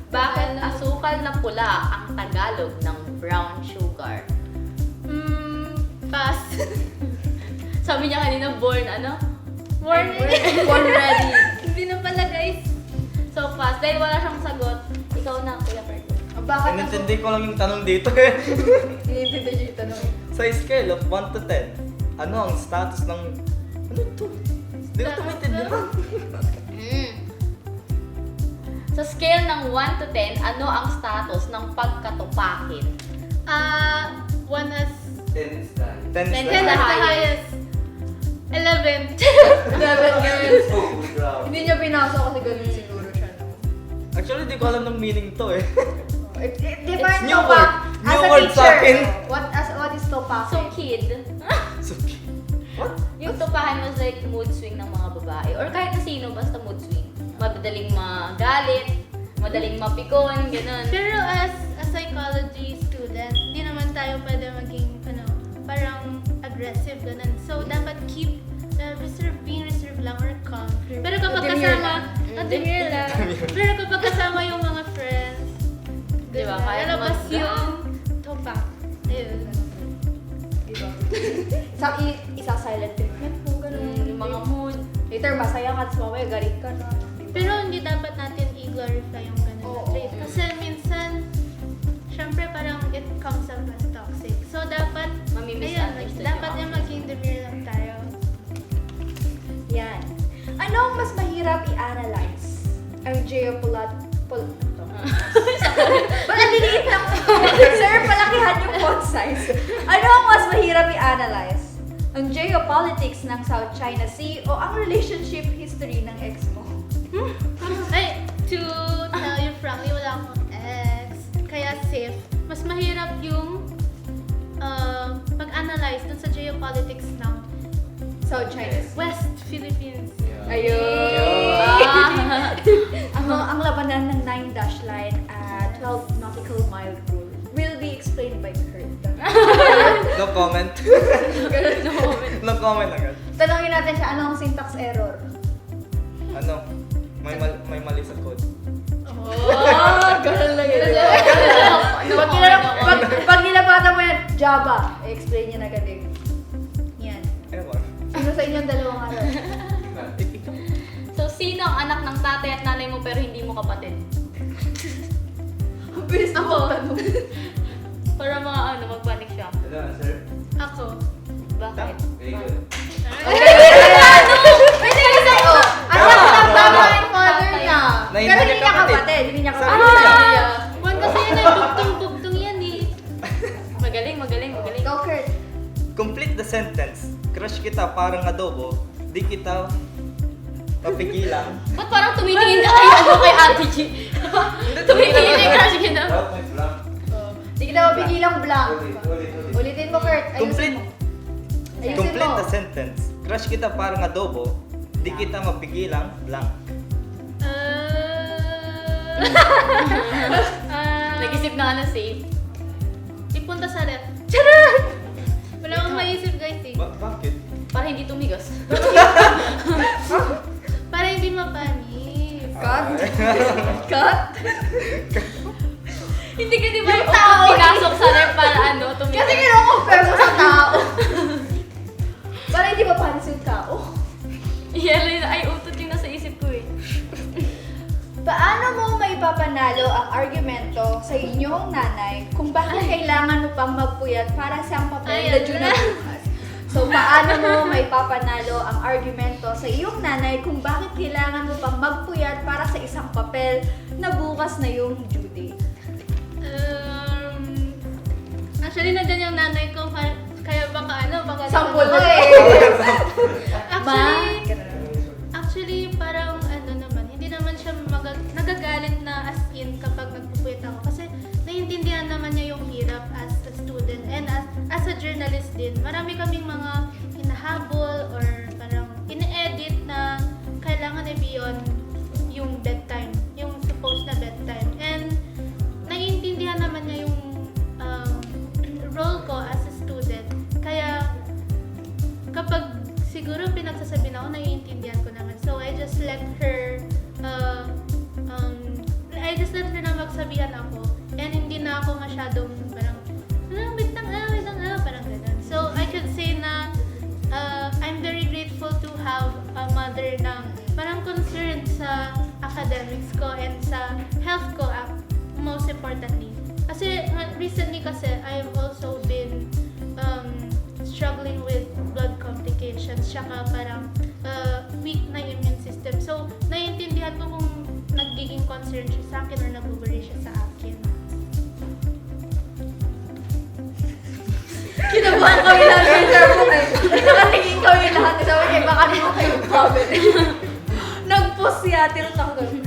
Bakit asukal na pula ang Tagalog ng brown sugar? Pass. Sabi niya kanina, born ano? Born ready. Born ready. Hindi na pala guys. So fast. Dahil wala siyang sagot, ikaw na, Kuya Perko. Bakit Inintindi ko lang yung tanong dito eh. Iniintindi siya yung tanong. Sa scale of 1 to 10, ano ang status ng... Ano to? Hindi ko ito maintindihan. Sa scale ng 1 to 10, ano ang status ng pagkatupakin? 1 as... 10 is the 10 10 the as the highest. highest. 11. 11 girls. Oh, grabe. Hindi niya binasa kasi ganun siguro siya. No? Actually, di ko alam ng meaning to eh. Define new topak word. as New a word sa teacher. akin. What is topak? So kid, So, what? yung tupahan was like mood swing ng mga babae or kahit na sino, basta mood swing. Madaling magalit, madaling mapikon, ganun. Pero as a psychology student, hindi naman tayo pwede maging parang aggressive ganun. So dapat keep being reserved lang or calm. Pero kapag Demure kasama, lang. demure lang. Pero kapag kasama yung mga friends, Diba? diba? Kahit Lalabas mag- yung topak. Ayun. Diba? Isa-silent treatment mo, ganun. Yung mga mood. Later, masaya ka, tapos mamaya galit ka na. Pero hindi dapat natin i-glorify yung ganun na Oo. trait. Kasi minsan, syempre parang it comes up as toxic. So dapat, Mami-misunderstood dapat yung yung maging demure lang tayo. Yan. Ano ang mas mahirap i-analyze? Ang Ba't ang liliit lang? Sir, palakihan yung font size. Ano ang mas mahirap i-analyze? Ang geopolitics ng South China Sea o ang relationship history ng ex mo? Ay, to tell you frankly, wala akong ex. Kaya safe. Mas mahirap yung pag-analyze dun sa geopolitics ng South China Sea. West Philippines. Ayun. Ah. Ang labanan ng 9 dash line at 12 nautical mile rule will be explained by Kurt. No comment. No comment agad. Tanungin natin siya, ano ang syntax error? Ano? May mali sa code. Oh, ganun lang yun. Pag nilapatan mo yan, Java, i-explain niya na agad eh. Yan. Ewan. Sino sa inyong dalawang araw? So, sino ang anak ng tatay at nanay mo pero hindi mo kapatid? Bilis mo tanong. Para mga magpanik siya. Ano, answer? Ako. Bakit? Very good. Pwede ka sa'yo. Anak ng tatay and father niya. Na Pero hindi niya kapatid. Hindi niya Sabi kapatid. niya. One kasi yan ay bugtong-bugtong yan eh. Magaling. Go, Kurt. Complete the sentence. Crush kita parang adobo. Di kita papigilan. Ba't parang tumitingin ka kay Ate G? Tumitingin kay crush kita. Hindi kita mapigilang blank. Ulitin mo, Kurt. Ayusin Complete. mo. Ayusin Complete mo. the sentence. Crush kita parang adobo. Di kita mapigilang blank. Nag-isip na safe. Ipunta sa ref. Wala akong maisip guys eh. Bakit? Para hindi tumigas. Para hindi mapanis. Cut. Cut. Hindi ka di ba Yung tao, pinasok sa ref para tumigas? Kasi kino-compare mo sa tao. Para hindi mapanis yung tao. Yelo yun. Ay, utot yung nasa isip ko eh. Paano mo maipapanalo ang argumento sa inyong nanay kung bakit kailangan mo pang magpuyat para sa papel na Ayan due na. na bukas? So, paano mo maipapanalo ang argumento sa iyong nanay kung bakit kailangan mo pang magpuyat para sa isang papel na bukas na yung due date? Actually, nandyan yung nanay ko. Kaya baka Sampol mo eh. Actually, parang naman, hindi naman siya nagagalit na as in kapag nagpupuyat ako. Kasi naiintindihan naman niya yung hirap as a student and as a journalist din. Marami kaming mga hinahabol or parang ine-edit na kailangan i-beyond yung bedtime, yung supposed na bedtime. And naiintindihan naman niya yung role ko as a student. Kaya kapag siguro pinagsasabi na ako, naiintindihan ko naman. So I just let her na magsabihan ako. And hindi na ako masyadong parang wait lang, parang ganun. So I could say na I'm very grateful to have a mother na parang concerned sa academics ko and sa health ko most importantly. Kasi recently kasi I've also been struggling with blood complications tsaka parang weak na immune system. So naiintindihan ko kung nagiging concern siya sa akin or nag-worry siya sa akin. Kinabahan kami lahat ng interview eh. Nakatingin kami lahat. Sabi kayo, baka di mo kayo comment. Nag-post si ate rin ako doon.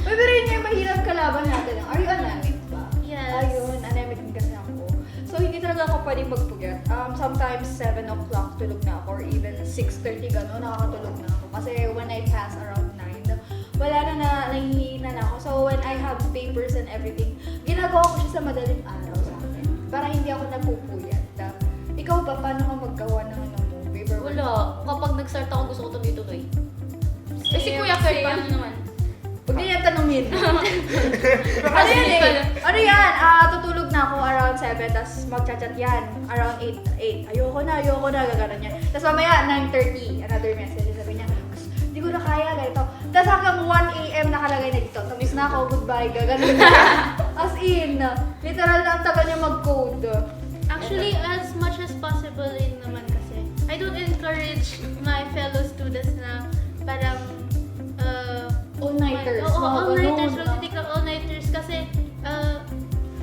Uy, pero yun yung mahirap kalaban natin. Are you anemic ba? Yes. Ayun, anemic din kasi ako. So, hindi talaga ako pwedeng magpugyat. Sometimes 7 o'clock tulog na ako or even 6:30 gano'n, nakakatulog na ako. Kasi when I pass around 9, wala na nahihina na ako. So, when I have papers and everything, ginagawa ko siya sa madaling araw sa akin. Para hindi ako napupuyat. Ikaw ba, paano ka maggawa ng paperwork? Wala. Kapag nag-start ako, gusto ko tuloy-tuloy. Eh, si Kuya Kurt, paano naman? Huwag niya yan tanungin. Ano yan eh? Ano yan? Tutulog na ako around 7, tapos magchat-chat yan. Around 8. Ayoko na, gagano'n yan. Tapos mamaya, 9:30, another message. Sabi niya, hindi ko na kaya, ganito. Tapos hanggang 1 AM nakalagay na dito. Tapos na ako, goodbye, gagano'n na. As in, literal na ang tagal niya mag-code. Actually, as much as possible rin naman kasi. I don't encourage my fellow students na parang All-nighters. all-nighters. Hindi ka all-nighters kasi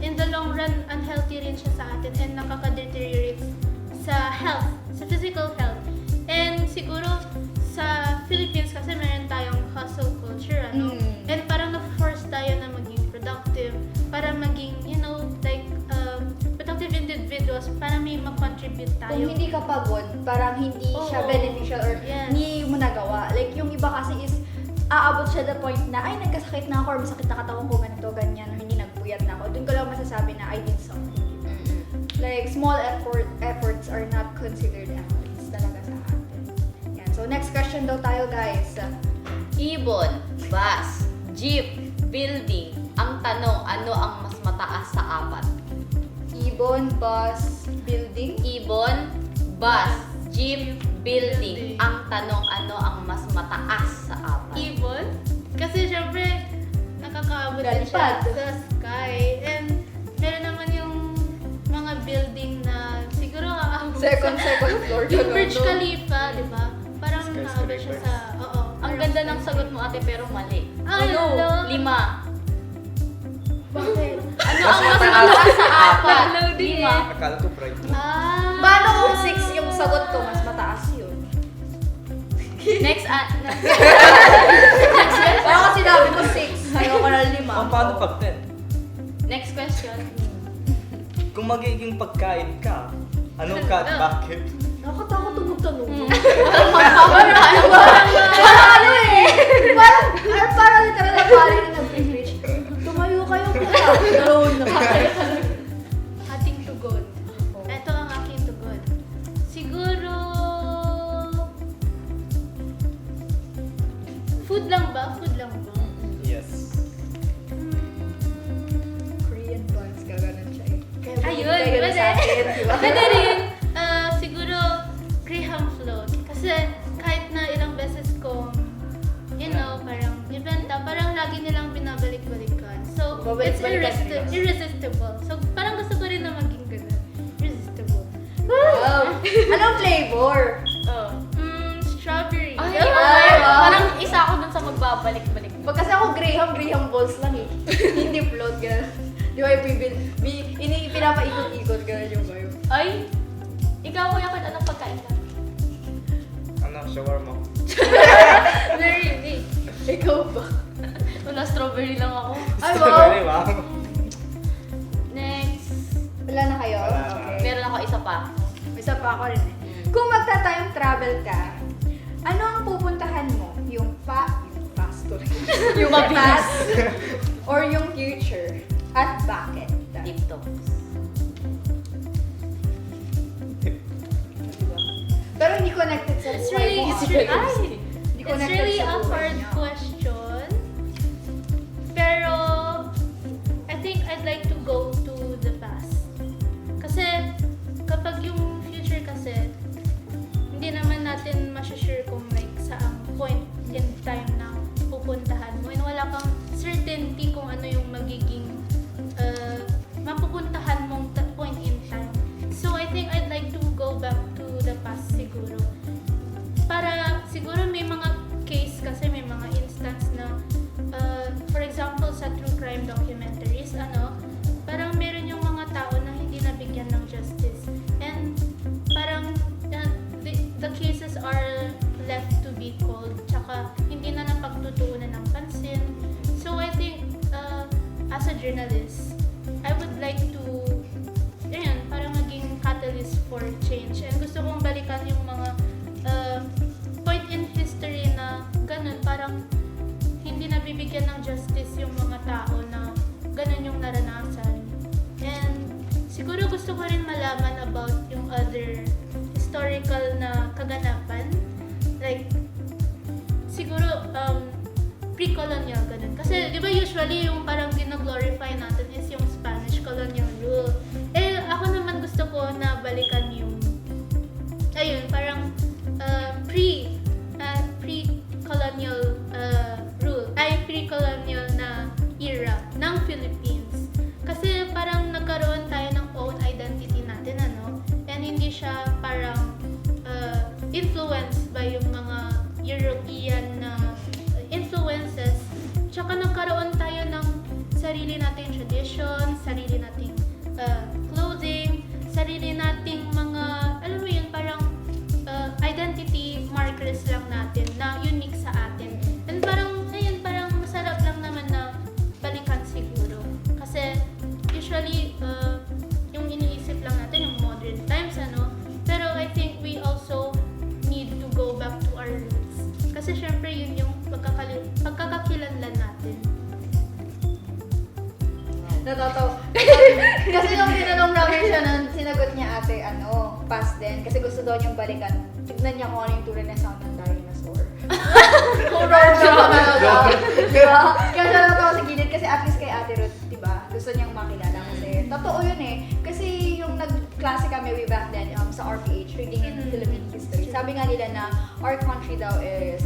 in the long run, unhealthy rin siya sa atin and nakaka-deteriorate sa health, sa physical health. And siguro sa Philippines kasi meron tayong hustle culture, And parang na-force tayo na maging productive para maging, productive individuals para may mag-contribute tayo. Kung hindi ka pagod, parang hindi siya Oo. beneficial or Yes. hindi mo nagawa. Like, yung iba kasi is, aabot siya the point na, ay, nagkasakit na ako or masakit na katawan ko, ganito, ganyan, or hindi nagpuyat na ako. Doon ko lang masasabi na I did something. Like, small efforts are not considered efforts talaga sa atin. Yan. So, next question daw tayo, guys. Ibon, bus, jeep, building. Ang tanong, ano ang mas mataas sa apat? Ibon, bus, building. Ibon, bus, jeep, building. Ang tanong, ano ang mas mataas sa apat? Ibon. Kasi syempre, nakakaabot din siya Galipad. sa sky. And meron naman yung mga building na siguro aabot Second floor. Yung Burj Khalifa, di ba? Parang nakaabot siya sa... Oo. Ang ganda ng sagot mo ate pero mali. Ay, Ano? no. 5. Bakit? Ano ang mas mataas sa apat? Hello, din 5. Akala ko pride. Ah. Paano kung 6 yung sagot ko, mas mataas yun? Next, Parang kasi sinabi ko 6, ayoko na 5. Paano pag 10? next question. Kung magiging pagkain ka, ano ka at bakit? Nakakatakot tumugtanong. Ano eh? Parang literal na pari na nag-preach. Tumayo kayo kaya. Doon na Ating tugon. Ito ang aking tugon. Siguro... Food lang ba? Food lang ba? Yes. Korean buns, gaganon siya eh. Kaya Ayun, bumibigay ka na sa akin, di ba? Pwede rin. Siguro, Graham float. Kasi kahit na ilang beses kong, parang ibenta, parang lagi nilang binabalik-balikan. So, it's Babalik-balikan nila. irresistible. So, parang gusto ko rin na maging ganun. Irresistible. Wow. Anong flavor? Oh. Strawberry. Ay, Ay, wow. parang isa ako dun sa magbabalik-balik. Pag kasi ako Graham balls lang eh. Hindi float, gano'n. Di ba yung pinapaikot-ikot, gano'n yung bayo. Ay, ikaw kuya Kurt, anong pagkain ka? Ano, shawarma. Really? Ikaw ba? Wala, strawberry lang ako. Ay, Strawberry, wow. wow. Next. Wala na kayo? Wala. Okay. Meron ako isa pa. Isa pa ako rin eh. Kung magta-time travel ka, ano ang pupuntahan mo? Yung past tuloy. Yung past or yung future? At bakit? TikTok. Pero hindi connected sa It's buhay really, mo. it's really, Hindi it's connected really sa a buhay hard niya. question. Pero, I think I'd like to go to the past. Kasi, kapag yung future kasi, hindi naman natin masusure kung like saang point in time na pupuntahan mo. And wala kang certainty kung ano yung magiging mapupuntahan mong point in time. So, I think I'd like to go back to the past siguro. Para siguro may mga case kasi may mga instance na for example sa true crime documentaries parang meron yung mga tao na hindi nabigyan ng justice and parang the cases are left to be cold tsaka hindi na napagtutuunan ng pansin. So I think as a journalist I would like to parang maging catalyst for change and gusto kong balikan yung mga point in history na ganun, parang hindi nabibigyan ng justice yung mga tao na ganun yung naranasan. And siguro gusto ko rin malaman about yung other historical na kaganapan. Like, siguro pre-colonial ganun. Kasi di ba usually yung parang gina-glorify natin is yung Spanish colonial rule. Eh, ako naman gusto ko na balikan yung parang pre-colonial rule, pre-colonial na era ng Philippines. Kasi parang nagkaroon tayo ng own identity natin, and hindi siya parang influenced by yung mga European na influences. Tsaka nagkaroon tayo ng sarili nating tradition, sarili nating clothing, sarili nating mga, alam mo yun, parang identity markers lang natin na unique sa atin. And parang, parang masarap lang naman na balikan siguro. Kasi usually, yung iniisip lang natin yung modern times, makilanlan natin. Natatawa. Kasi nung tinanong namin siya, sinagot niya ate, past din. Kasi gusto daw niyang balikan. Tignan niya kung ano yung tunay na sound ng dinosaur. Kung roar siya pa daw. Diba? Kaya siya natawa sa gilid kasi at least kay ate Ruth, diba? Gusto niyang makilala kasi. Totoo yun eh. Kasi yung nag-klase kami way back then sa RPH, Reading in Philippine History. Sabi nga nila na our country daw is,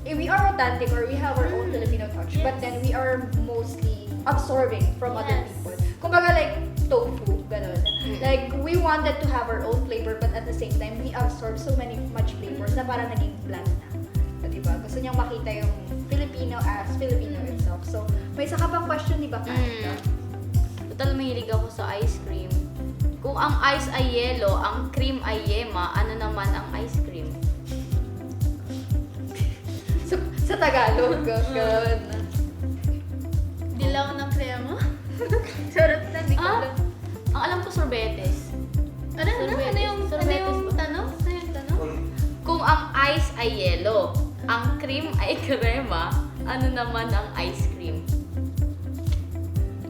we are authentic or we have our own Filipino touch, but then we are mostly absorbing from other Yes. people. Kumbaga like tofu, ganun. Like we wanted to have our own flavor, but at the same time, we absorb so much flavors na parang naging bland na. So, diba? Gusto niyang makita yung Filipino as Filipino itself. So, may isa ka pang question, di ba, Kanika? Total mahilig ako sa ice cream. Kung ang ice ay yellow, ang cream ay yema, ano naman ang ice cream? Sa Tagalog, ganun. Dilaw ng krema? Charot na, di ko Ah? alam. Ang alam ko, sorbetes. Ano yung Sorbetes ba? tanong? Ano yung tanong? Kung ang ice ay yellow, ang cream ay krema, ano naman ang ice cream?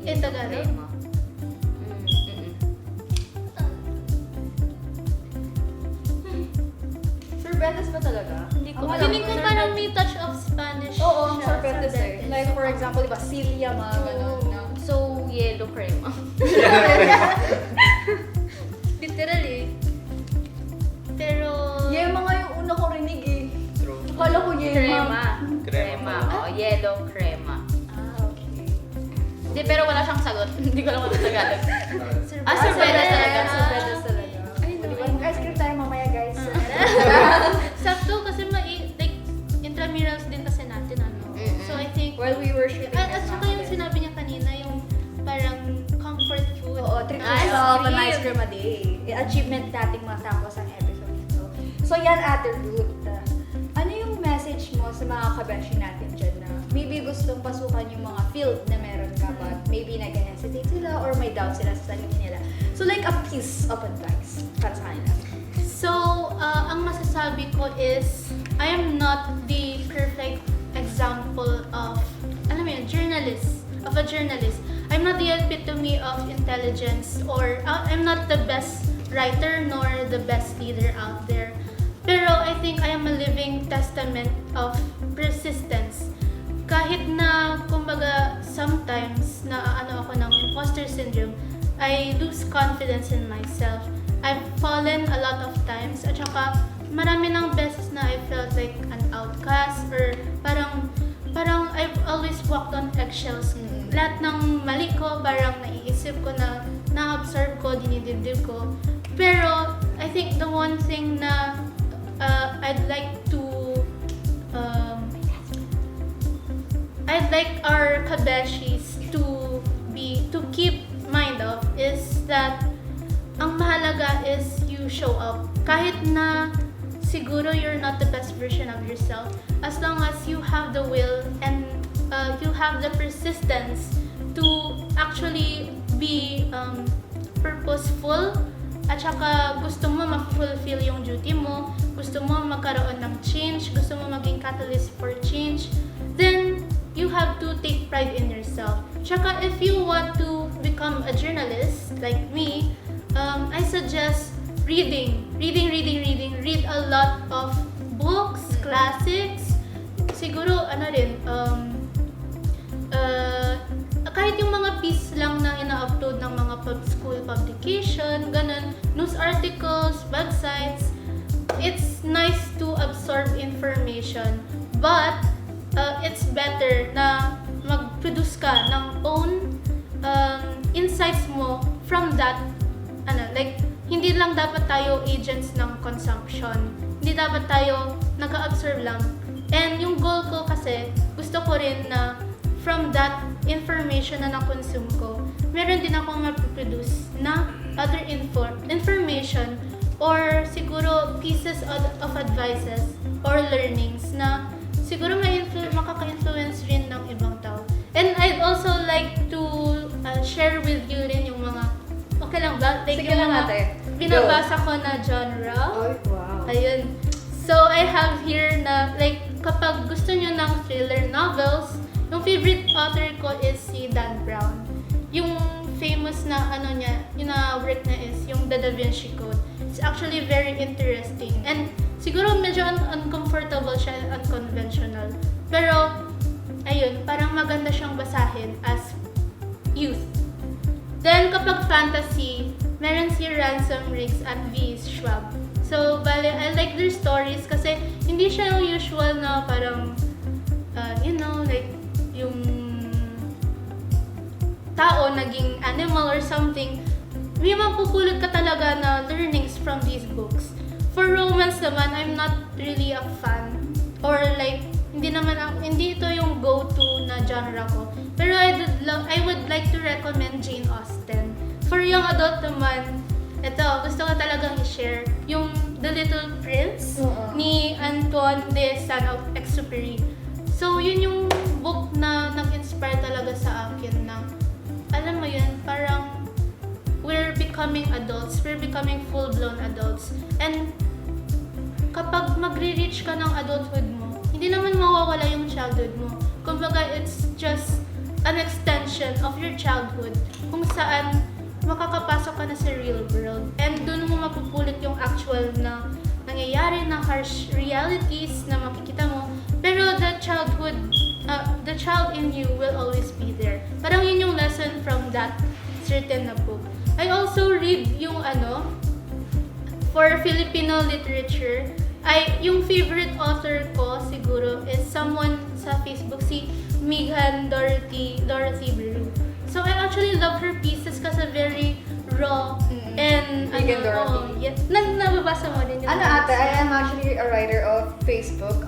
Tagalog? Krema. Sorbetes ba talaga? Hindi ko Ang alam. Feeling ko parang may touch of Spanish. Oo, ang siya, sorbetes eh. Like for example, di ba, Celia, mga ganun. na. So, yellow crema. Literally. Pero... Yema nga yung una ko rinig eh. True. Akala ko yema. Crema. Crema. Oh, yellow crema. Ah, okay. Hindi, pero wala siyang sagot. Hindi ko alam ano Tagalog. Ah, Sorbetes sorbetes talaga. talaga. Sorbetes talaga. Ay, no. Diba? Mag-ice cream tayo mamaya, guys. Sakto kasi like, intramurals din kasi natin, ano. Mm-mm. So, I think... While we were shooting At this, saka yung mga sinabi niya kanina, yung parang comfort food. Oo, treat Ice yourself an cream. ice cream a day. Achievement nating matapos ang episode nito. So yan, Ate Ruth. Ano yung message mo sa mga kabeshi natin dyan na maybe gustong pasukan yung mga field na meron ka but maybe nag-hesitate sila or may doubt sila sa sarili nila. So like a piece of advice para sa kanila. So, ang masasabi ko is, I am not the perfect example of, alam mo yun, of a journalist. I'm not the epitome of intelligence or I'm not the best writer nor the best leader out there. Pero I think I am a living testament of persistence. Kahit na, kumbaga, sometimes na ako ng imposter syndrome, I lose confidence in myself. I've fallen a lot of times at saka marami ng beses na I felt like an outcast or parang I've always walked on eggshells. Lahat ng mali ko, parang naiisip ko na na-absorb ko, dinidibdib ko. Pero I think the one thing na I'd like our kabeshis to keep mind of is that ang mahalaga is you show up. Kahit na siguro you're not the best version of yourself, as long as you have the will and you have the persistence to actually be purposeful at saka gusto mo ma-fulfill yung duty mo, gusto mo magkaroon ng change, gusto mo maging catalyst for change, then you have to take pride in yourself. Tsaka if you want to become a journalist like me, I suggest reading. Read a lot of books, classics. Siguro, kahit yung mga piece lang na ina-upload ng mga school publication, ganun, news articles, websites, it's nice to absorb information, but it's better na mag-produce ka ng own insights mo from that, hindi lang dapat tayo agents ng consumption. Hindi dapat tayo nag-absorb lang. And yung goal ko kasi, gusto ko rin na from that information na na-consume ko, meron din akong ma-produce na other information or siguro pieces of advices or learnings na siguro makaka-influence rin ng ibang tao. And I'd also like to share with you rin yung mga, okay lang ba? Like Sige yung lang, mga ate. binabasa ko na genre. Oh, wow. Ayun. So, I have here na, like, kapag gusto nyo ng thriller novels, Ang favorite author ko is si Dan Brown. Yung famous na ano niya, yung work na is yung The Da Vinci Code. It's actually very interesting. And siguro medyo uncomfortable siya, unconventional. Pero, ayun, parang maganda siyang basahin as youth. Then, kapag fantasy, meron si Ransom Riggs at V. Schwab. So, bale, I like their stories kasi hindi siya yung usual na parang, like, yung tao naging animal or something. May mapupulot ka talaga na learnings from these books. For romance naman, I'm not really a fan. Or like, hindi ito yung go-to na genre ko. Pero I would like to recommend Jane Austen. For young adult naman, ito, gusto ko talagang i-share yung The Little Prince ni Antoine de Saint-Exupéry. So, yun yung book na nag-inspire talaga sa akin na, alam mo yun, parang we're becoming adults, we're becoming full-blown adults. And kapag magre-reach ka ng adulthood mo, hindi naman mawawala yung childhood mo. Kumbaga, it's just an extension of your childhood kung saan makakapasok ka na sa real world. And dun mo mapupulot yung actual na nangyayari na harsh realities na makikita mo. Pero the child in you will always be there. Parang yun yung lesson from that certain na book. I also read yung for Filipino literature, yung favorite author ko siguro is someone sa Facebook, si Megan Dorothy Brew. So I actually love her pieces kasi very raw and Megan Dorothy. Yeah. Nababasa mo din yung Ate, I am actually a writer of Facebook.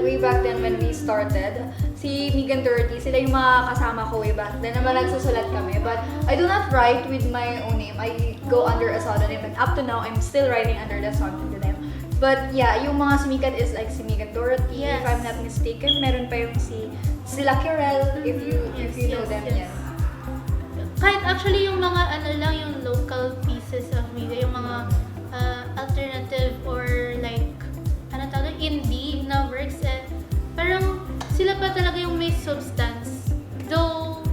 Way back then when we started, si Megan Dorothy, sila yung mga kasama ko way back then naman nagsusulat kami. But I do not write with my own name. I go under a pseudonym, and up to now, I'm still writing under the pseudonym. But yeah, yung mga sumikat is like si Megan Dorothy, Yes. if I'm not mistaken. Meron pa yung sila Kirel, if you know them. Yes. Yes. Kahit actually yung mga yung local pieces of media, yung mga alternative or like indie na works, parang sila pa talaga yung may substance. Though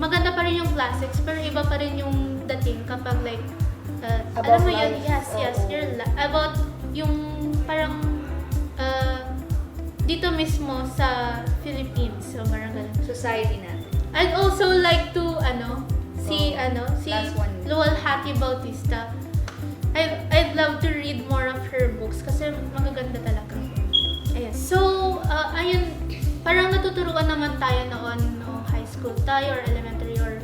maganda pa rin yung classics, pero iba pa rin yung dating kapag like About alam mo yun, life. yes, Oo. about yung parang dito mismo sa Philippines, so parang ganun. Society natin. I'd also like to si last one. Luwalhati Bautista. I'd love to read more of her books kasi magaganda talaga. Ayan. So, ayun, parang natuturuan naman tayo noon, no, high school tayo or elementary or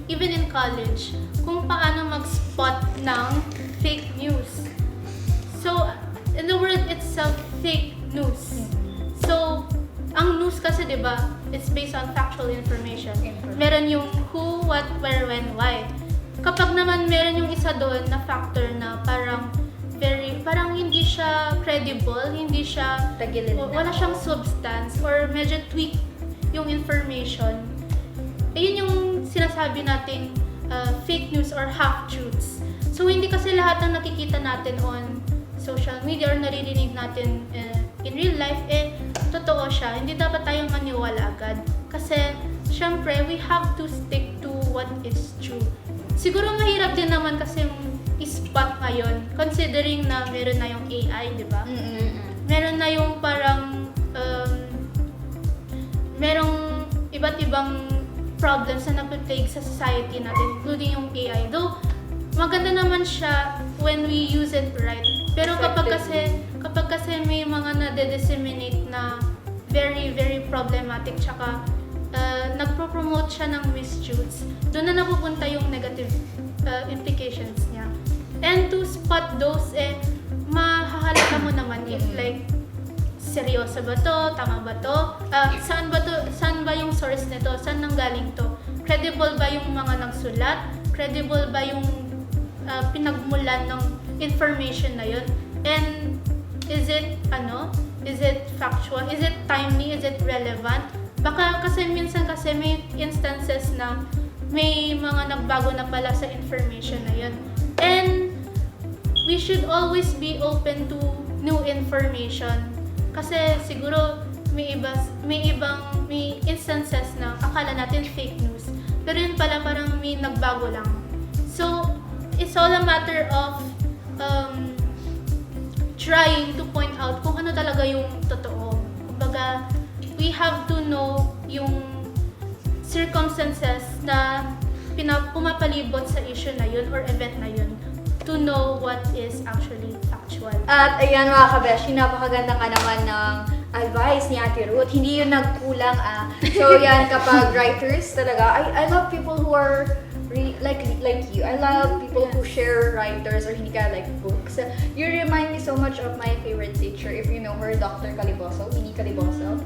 even in college, kung paano mag-spot ng fake news. So, in the word itself, fake news. So, ang news kasi, di ba, it's based on factual information. Meron yung who, what, where, when, why. Kapag naman meron yung isa doon na factor na parang hindi siya credible, hindi siya, Tagilid na. wala siyang substance, or medyo tweak yung information, ayun yung sinasabi nating fake news or half-truths. So, hindi kasi lahat ng nakikita natin on social media or naririnig natin in real life, totoo siya. Hindi dapat tayong maniwala agad. Kasi, syempre, we have to stick to what is true. Siguro mahirap din naman kasi i-spot ngayon, considering na meron na yung AI, di ba? Meron na yung parang, merong iba't ibang problems na nagpe-plague sa society natin, including yung AI. Though, maganda naman siya when we use it right. Pero kapag kasi may mga nade-disseminate na very, very problematic, tsaka nagpo-promote siya ng mistruths, doon na napupunta yung negative implications niya. And to spot those, mahahalata mo naman if like, seryoso ba to? Tama ba to? Saan ba yung source nito? Saan nanggaling to? Credible ba yung mga nagsulat? Credible ba yung pinagmulan ng information na yun? And is it factual? Is it timely? Is it relevant? Baka kasi minsan may instances na may mga nagbago na pala sa information na yun. And we should always be open to new information. Kasi siguro may instances na akala natin fake news. Pero yun pala parang may nagbago lang. So, it's all a matter of trying to point out kung ano talaga yung totoo. Kumbaga, we have to know yung circumstances na pumapalibot sa issue na yun or event na yun to know what is actually factual. At ayan mga kabeshi, napakaganda nga naman ng advice ni Ate Ruth. Hindi yun nagkulang So yan, kapag writers talaga, I love people who are like you. I love people who share writers or hindi ka like books. You remind me so much of my favorite teacher, if you know her, Dr. Caliboso, Winnie Caliboso.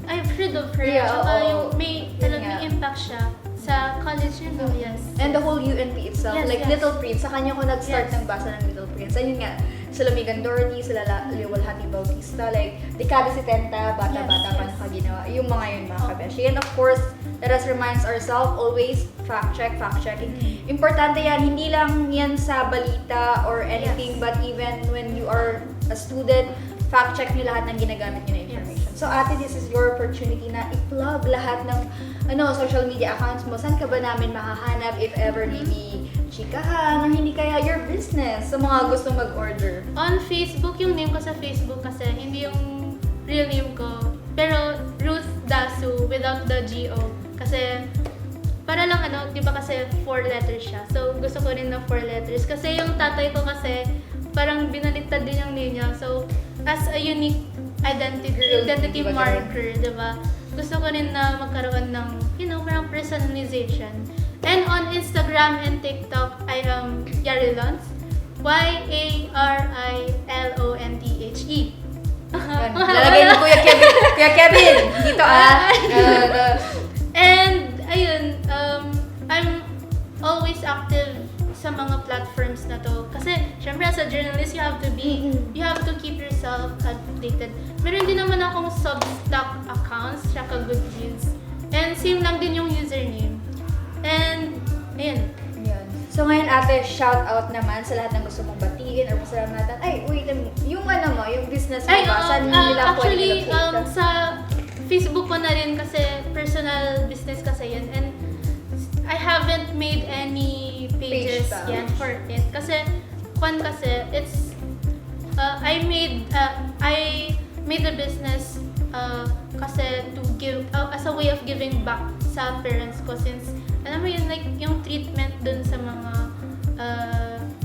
I've heard of her. Yeah, Tsaka oo. yung may talagang Yun nga. impact siya sa college yun. Yes. And the whole UNP itself, Yes, like yes. Little Prince, sa kanya ko nag-start Yes. ng basa ng Little Prince. Ayun nga, sila Megan Doherty, sila Liwalhati Bautista, like, dekada 70, bata-bata pa Yes. nakaginawa. Yung mga yun, mga kabeshi. And of course, let us remind ourselves, always fact-checking. Importante yan, hindi lang yan sa balita or anything, Yes. but even when you are a student, fact-check nyo lahat ng ginagamit nyo na information. So ate, this is your opportunity na i-plug lahat ng social media accounts mo. Saan ka ba namin makahanap if ever maybe chikahan or hindi kaya your business sa mga gustong mag-order? On Facebook, yung name ko sa Facebook kasi hindi yung real name ko. Pero Ruth Dasu without the G-O. Kasi para lang di ba kasi 4 letters siya. So gusto ko rin ng 4 letters. Kasi yung tatay ko kasi parang binaliktad din yung name niya. So as a unique identity marker, di ba? Gusto ko rin na magkaroon ng, parang personalization. And on Instagram and TikTok, I am Yarilons. YARILONTHE. Lalagay ni Kuya Kevin! Dito And, ayun, I'm always active sa mga platforms na to. Kasi, syempre, as a journalist, you have to keep yourself updated. Meron din naman akong Substack accounts, tsaka Goodreads. And same lang din yung username. And, ayun. Yun. So ngayon ate, shout out naman sa lahat ng gusto mong batiin or pasalamatan. Ay, wait, yung yung business mo ba? Saan nila actually, pwede nila sa Facebook ko na rin kasi personal business kasi yan. And I haven't made any pages Page yet for it. Kasi, it's, I made the business kasi to give, as a way of giving back sa parents ko since, alam mo yun, like, yung treatment dun sa mga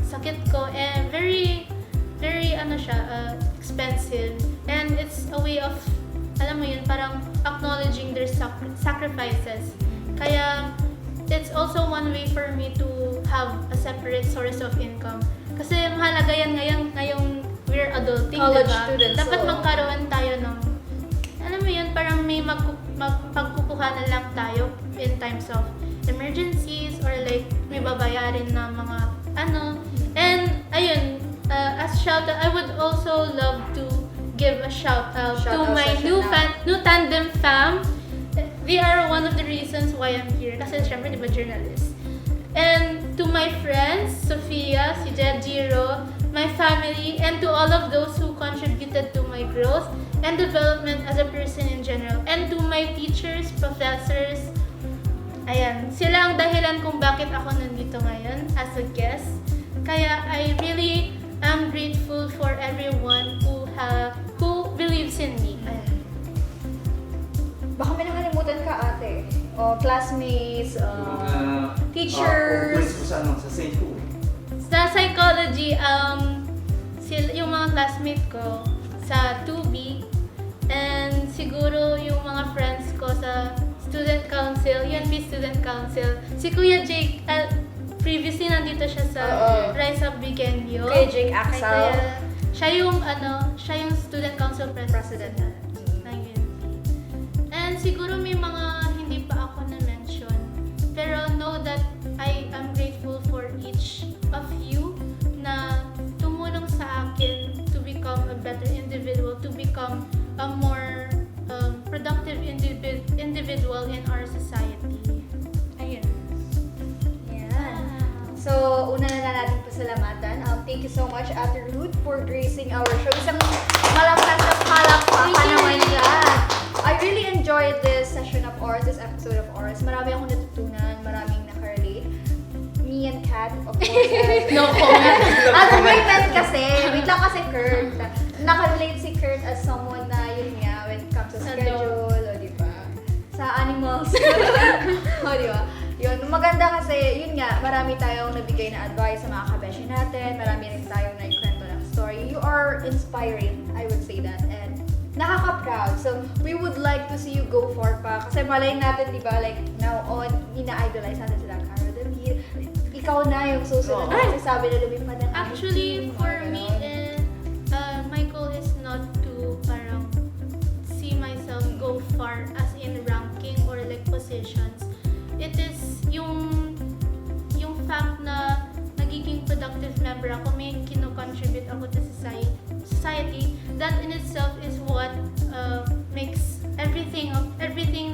sakit ko, very, very, expensive. And it's a way of, alam mo yun, parang acknowledging their sacrifices. Kaya, it's also one way for me to have a separate source of income. Kasi mahalaga yan ngayong we're adulting, College diba? students, Dapat oo. magkaroon tayo ng, alam mo yun, parang may pagkukuhanan lang tayo in times of emergencies or like may babayarin na mga And ayun, as shout out, I would also love to give a shout out to Shout out my session new Tandem fam. They are one of the reasons why I'm here. Kasi syempre, di ba, journalist. And to my friends, Sophia, si Jiro, my family, and to all of those who contributed to my growth and development as a person in general. And to my teachers, professors, ayan, sila ang dahilan kung bakit ako nandito ngayon as a guest. Kaya I really am grateful for everyone who believes in me. Ayan. Baka may nakalimutan ka ate. O classmates, teachers. Ko sa St. Paul. Sa psychology, yung mga classmate ko sa 2B and siguro yung mga friends ko sa student council, UNP student council. Si Kuya Jake, previously nandito siya sa Oo. Rise Up Bigenyo. Kuya Jake Axel. Siya yung student council president ng UNP. And siguro may mga hindi pa ako na-mention. Pero know that I am grateful for each of you na tumulong sa akin to become a better individual, to become a more productive individual in our society. Ayun. Yan. So, una na natin pasalamatan. Thank you so much, Ate Ruth, for gracing our show. Isang malakas na palakpakan Thank you. naman yan. lahat, of course. No comment. Ano ba yung meant kasi? Wait lang kasi Kurt. Nakarelate si Kurt as someone na yun nga when it comes to Sa schedule, o di ba? Sa animals. O di ba? Yun, maganda kasi, yun nga, marami tayong nabigay na advice sa mga kabeshi natin, marami rin tayong naikwento ng story. You are inspiring, I would say that, and nakaka-proud. So, we would like to see you go far pa. Kasi malay natin, di ba, like, now on, ina-idolize natin sila, Cara David. Ikaw na yung susunod na kasi sabi na lumipad ng Actually, for me, my goal is not to parang see myself go far as in ranking or like positions. It is yung fact na nagiging productive member ako, may kino-contribute ako to society. That in itself is what makes everything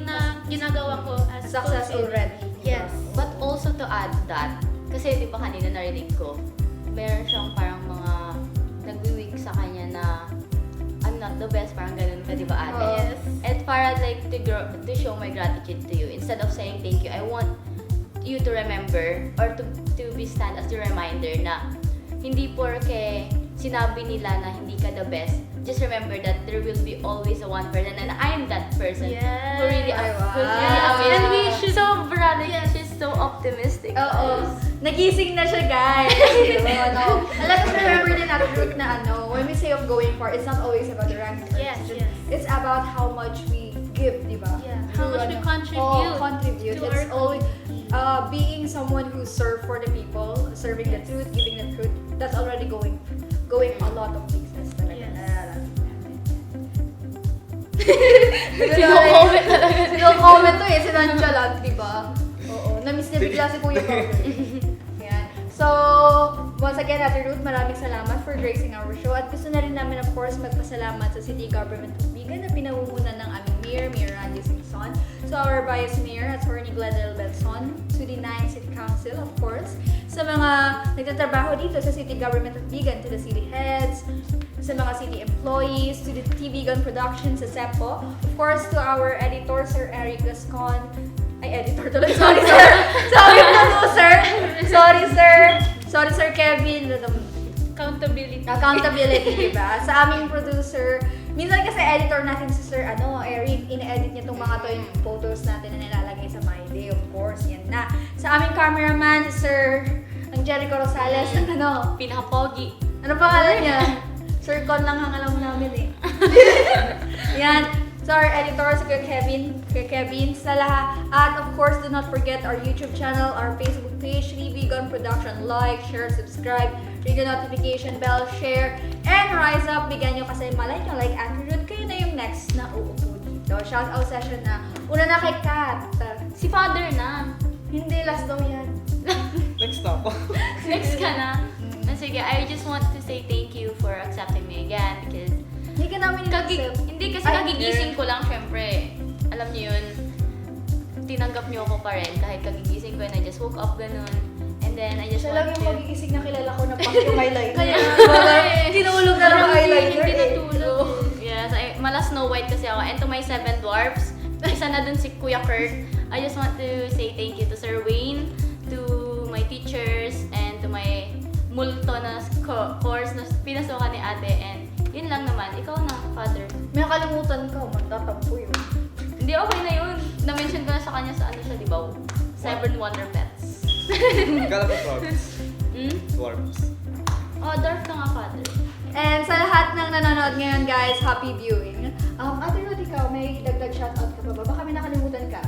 na ginagawa ko as success fulfilling. already. Yes. But also to add that, kasi di ba kanina narinig ko, meron siyang parang mga nagwi-weak sa kanya na I'm not the best, parang ganun ka, di ba ate? Oo. Yes. And para like to show my gratitude to you, instead of saying thank you, I want you to remember or to be stand as a reminder na hindi porke sinabi nila na hindi ka the best, just remember that there will be always a one person and I am that person Yes. who really, Ay, who's really wow. amazing. And we should- Sobra, like, Yes. she's so optimistic. Oo. Nagising na siya, guys. No. Let us remember din natin, Ruth, na when we say of going far, it's not always about the rank. Yes, It's just- yes. It's about how much we give, di ba? Yeah, how much we contribute contribute. to It's our always being someone who serve for the people, serving the truth, giving the truth. That's already going a lot of places talaga. Yes. Nalalaman natin. Sino-comment talaga. Sino-comment to eh, sinantsalan, di ba? Oo, na-miss niya bigla si Kuya Paul. Yan. So, once again, Ate Ruth, maraming salamat for gracing our show. At gusto na rin namin, of course, magpasalamat sa City Government of Vigan na pinamumunan ng aming Mayor Randy Singson, to our Vice Mayor, Attorney Glendale Benson, to the 9th City Council, of course, sa mga nagtatrabaho dito sa City Government of Vigan, to the city heads, sa mga city employees, to the TV Gun Productions sa SEPO, of course, to our editor, Sir Eric Gascon, editor tuloy, sorry sir! Sorry, producer! Sorry sir Kevin, accountability, diba? Sa aming producer, minsan kasi editor natin si Sir Eric, ine-edit niya itong mga photos natin na nilalagay sa My Day, of course, yan na. Sa aming cameraman, si Sir Jericho Rosales, Pinaka-pogi. ano pangalan niya? Sir Con lang ang alam namin eh. Yan. So our editor, si Kuya Kevin, sa lahat. At of course, do not forget our YouTube channel, our Facebook page, Vegan Production. Like, share, subscribe, ring the notification bell, share, and rise up. Bigyan nyo kasi malay nyo like Andrew Ruth, kayo na yung next na uupo dito. Shout out session na. Una na kay Kat. Si father na. Hindi, last daw yan. Next na ako. Next ka na. Sige, I just want to say thank you for accepting me again because Hindi ka namin hindi kasi Ay, kagigising ko lang, syempre. Alam niyo yun, tinanggap niyo ako pa rin kahit kagigising ko and I just woke up ganun. And then I just Siya lang want yung to... magigising na kilala ko na pang yung eyeliner. Kaya, Tinulog na lang ang eyeliner. Hindi eh. natulog. Yes, mala Snow White kasi ako. And to my 7 dwarfs, isa na dun si Kuya Kurt. I just want to say thank you to Sir Wayne, to my teachers, and to my multo na course na pinasukan ni ate. And yun lang naman. Ikaw na, father. May nakalimutan ka, magtatampo yun. Hindi, okay na yun. Na-mention ko na sa kanya sa ano siya, di ba? 7 Wonder Pets. Kala ko dwarfs. Hmm? Dwarfs. Oh, dwarf ka nga, father. And sa lahat ng nanonood ngayon, guys, happy viewing. Ate Ruth, ikaw, may dagdag shoutout ka pa ba? Baka may nakalimutan ka.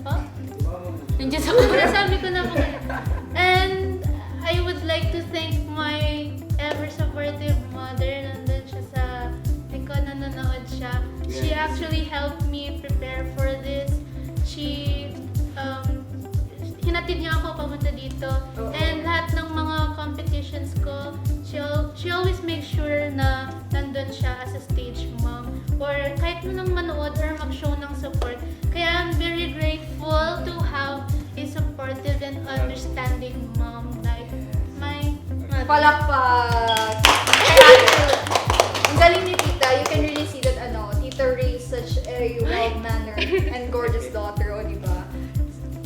Huh? Nandiyan sa Sabi ko na po. And I would like to thank my ever-supportive mother. Nandun siya sa likod, nanonood siya. She actually helped me prepare for this. She, hinatid niya ako papunta dito. Oo. And lahat ng mga competitions ko, she always makes sure na nandun siya as a stage mom. Or kahit mo nang manood or mag-show ng support. Kaya I'm very grateful to have a supportive and understanding mom like my mother. Palakpak! Ang galing ni Tita, you can really see that Tita raised such a well-mannered and gorgeous daughter, o diba?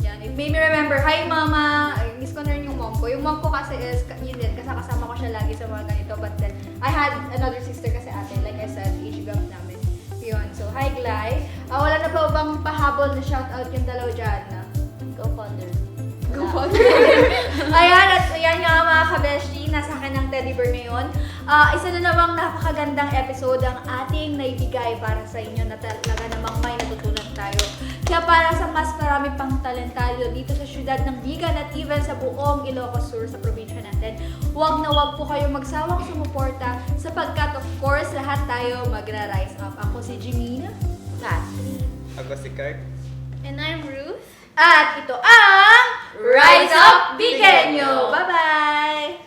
Yan, made me remember, hi mama, miss ko na rin yung mom ko. Yung mom ko kasi is, yun din, kasama ko siya lagi sa mga ganito. But then, I had another sister kasi ate, like I said, age gap namin. Yun, so hi Glay. Wala na pa bang pahabol na shoutout yung dalaw dyan? Go founder. Go for it. Ayan, at ayan nga mga kabeshi, nasa akin ang teddy bear ngayon. Isa na namang napakagandang episode ang ating naibigay para sa inyo na talaga namang may natutunan tayo. Kaya para sa mas marami pang talentaryo dito sa syudad ng Vigan at even sa buong Ilocos Sur sa probinsya natin, huwag na huwag po kayo magsawang sumuporta sapagkat of course lahat tayo magra-rise up. Ako si Jimena. Ako si Kurt. And I'm Ruth. At ito ang Rise Up Bigenyo! Bye-bye!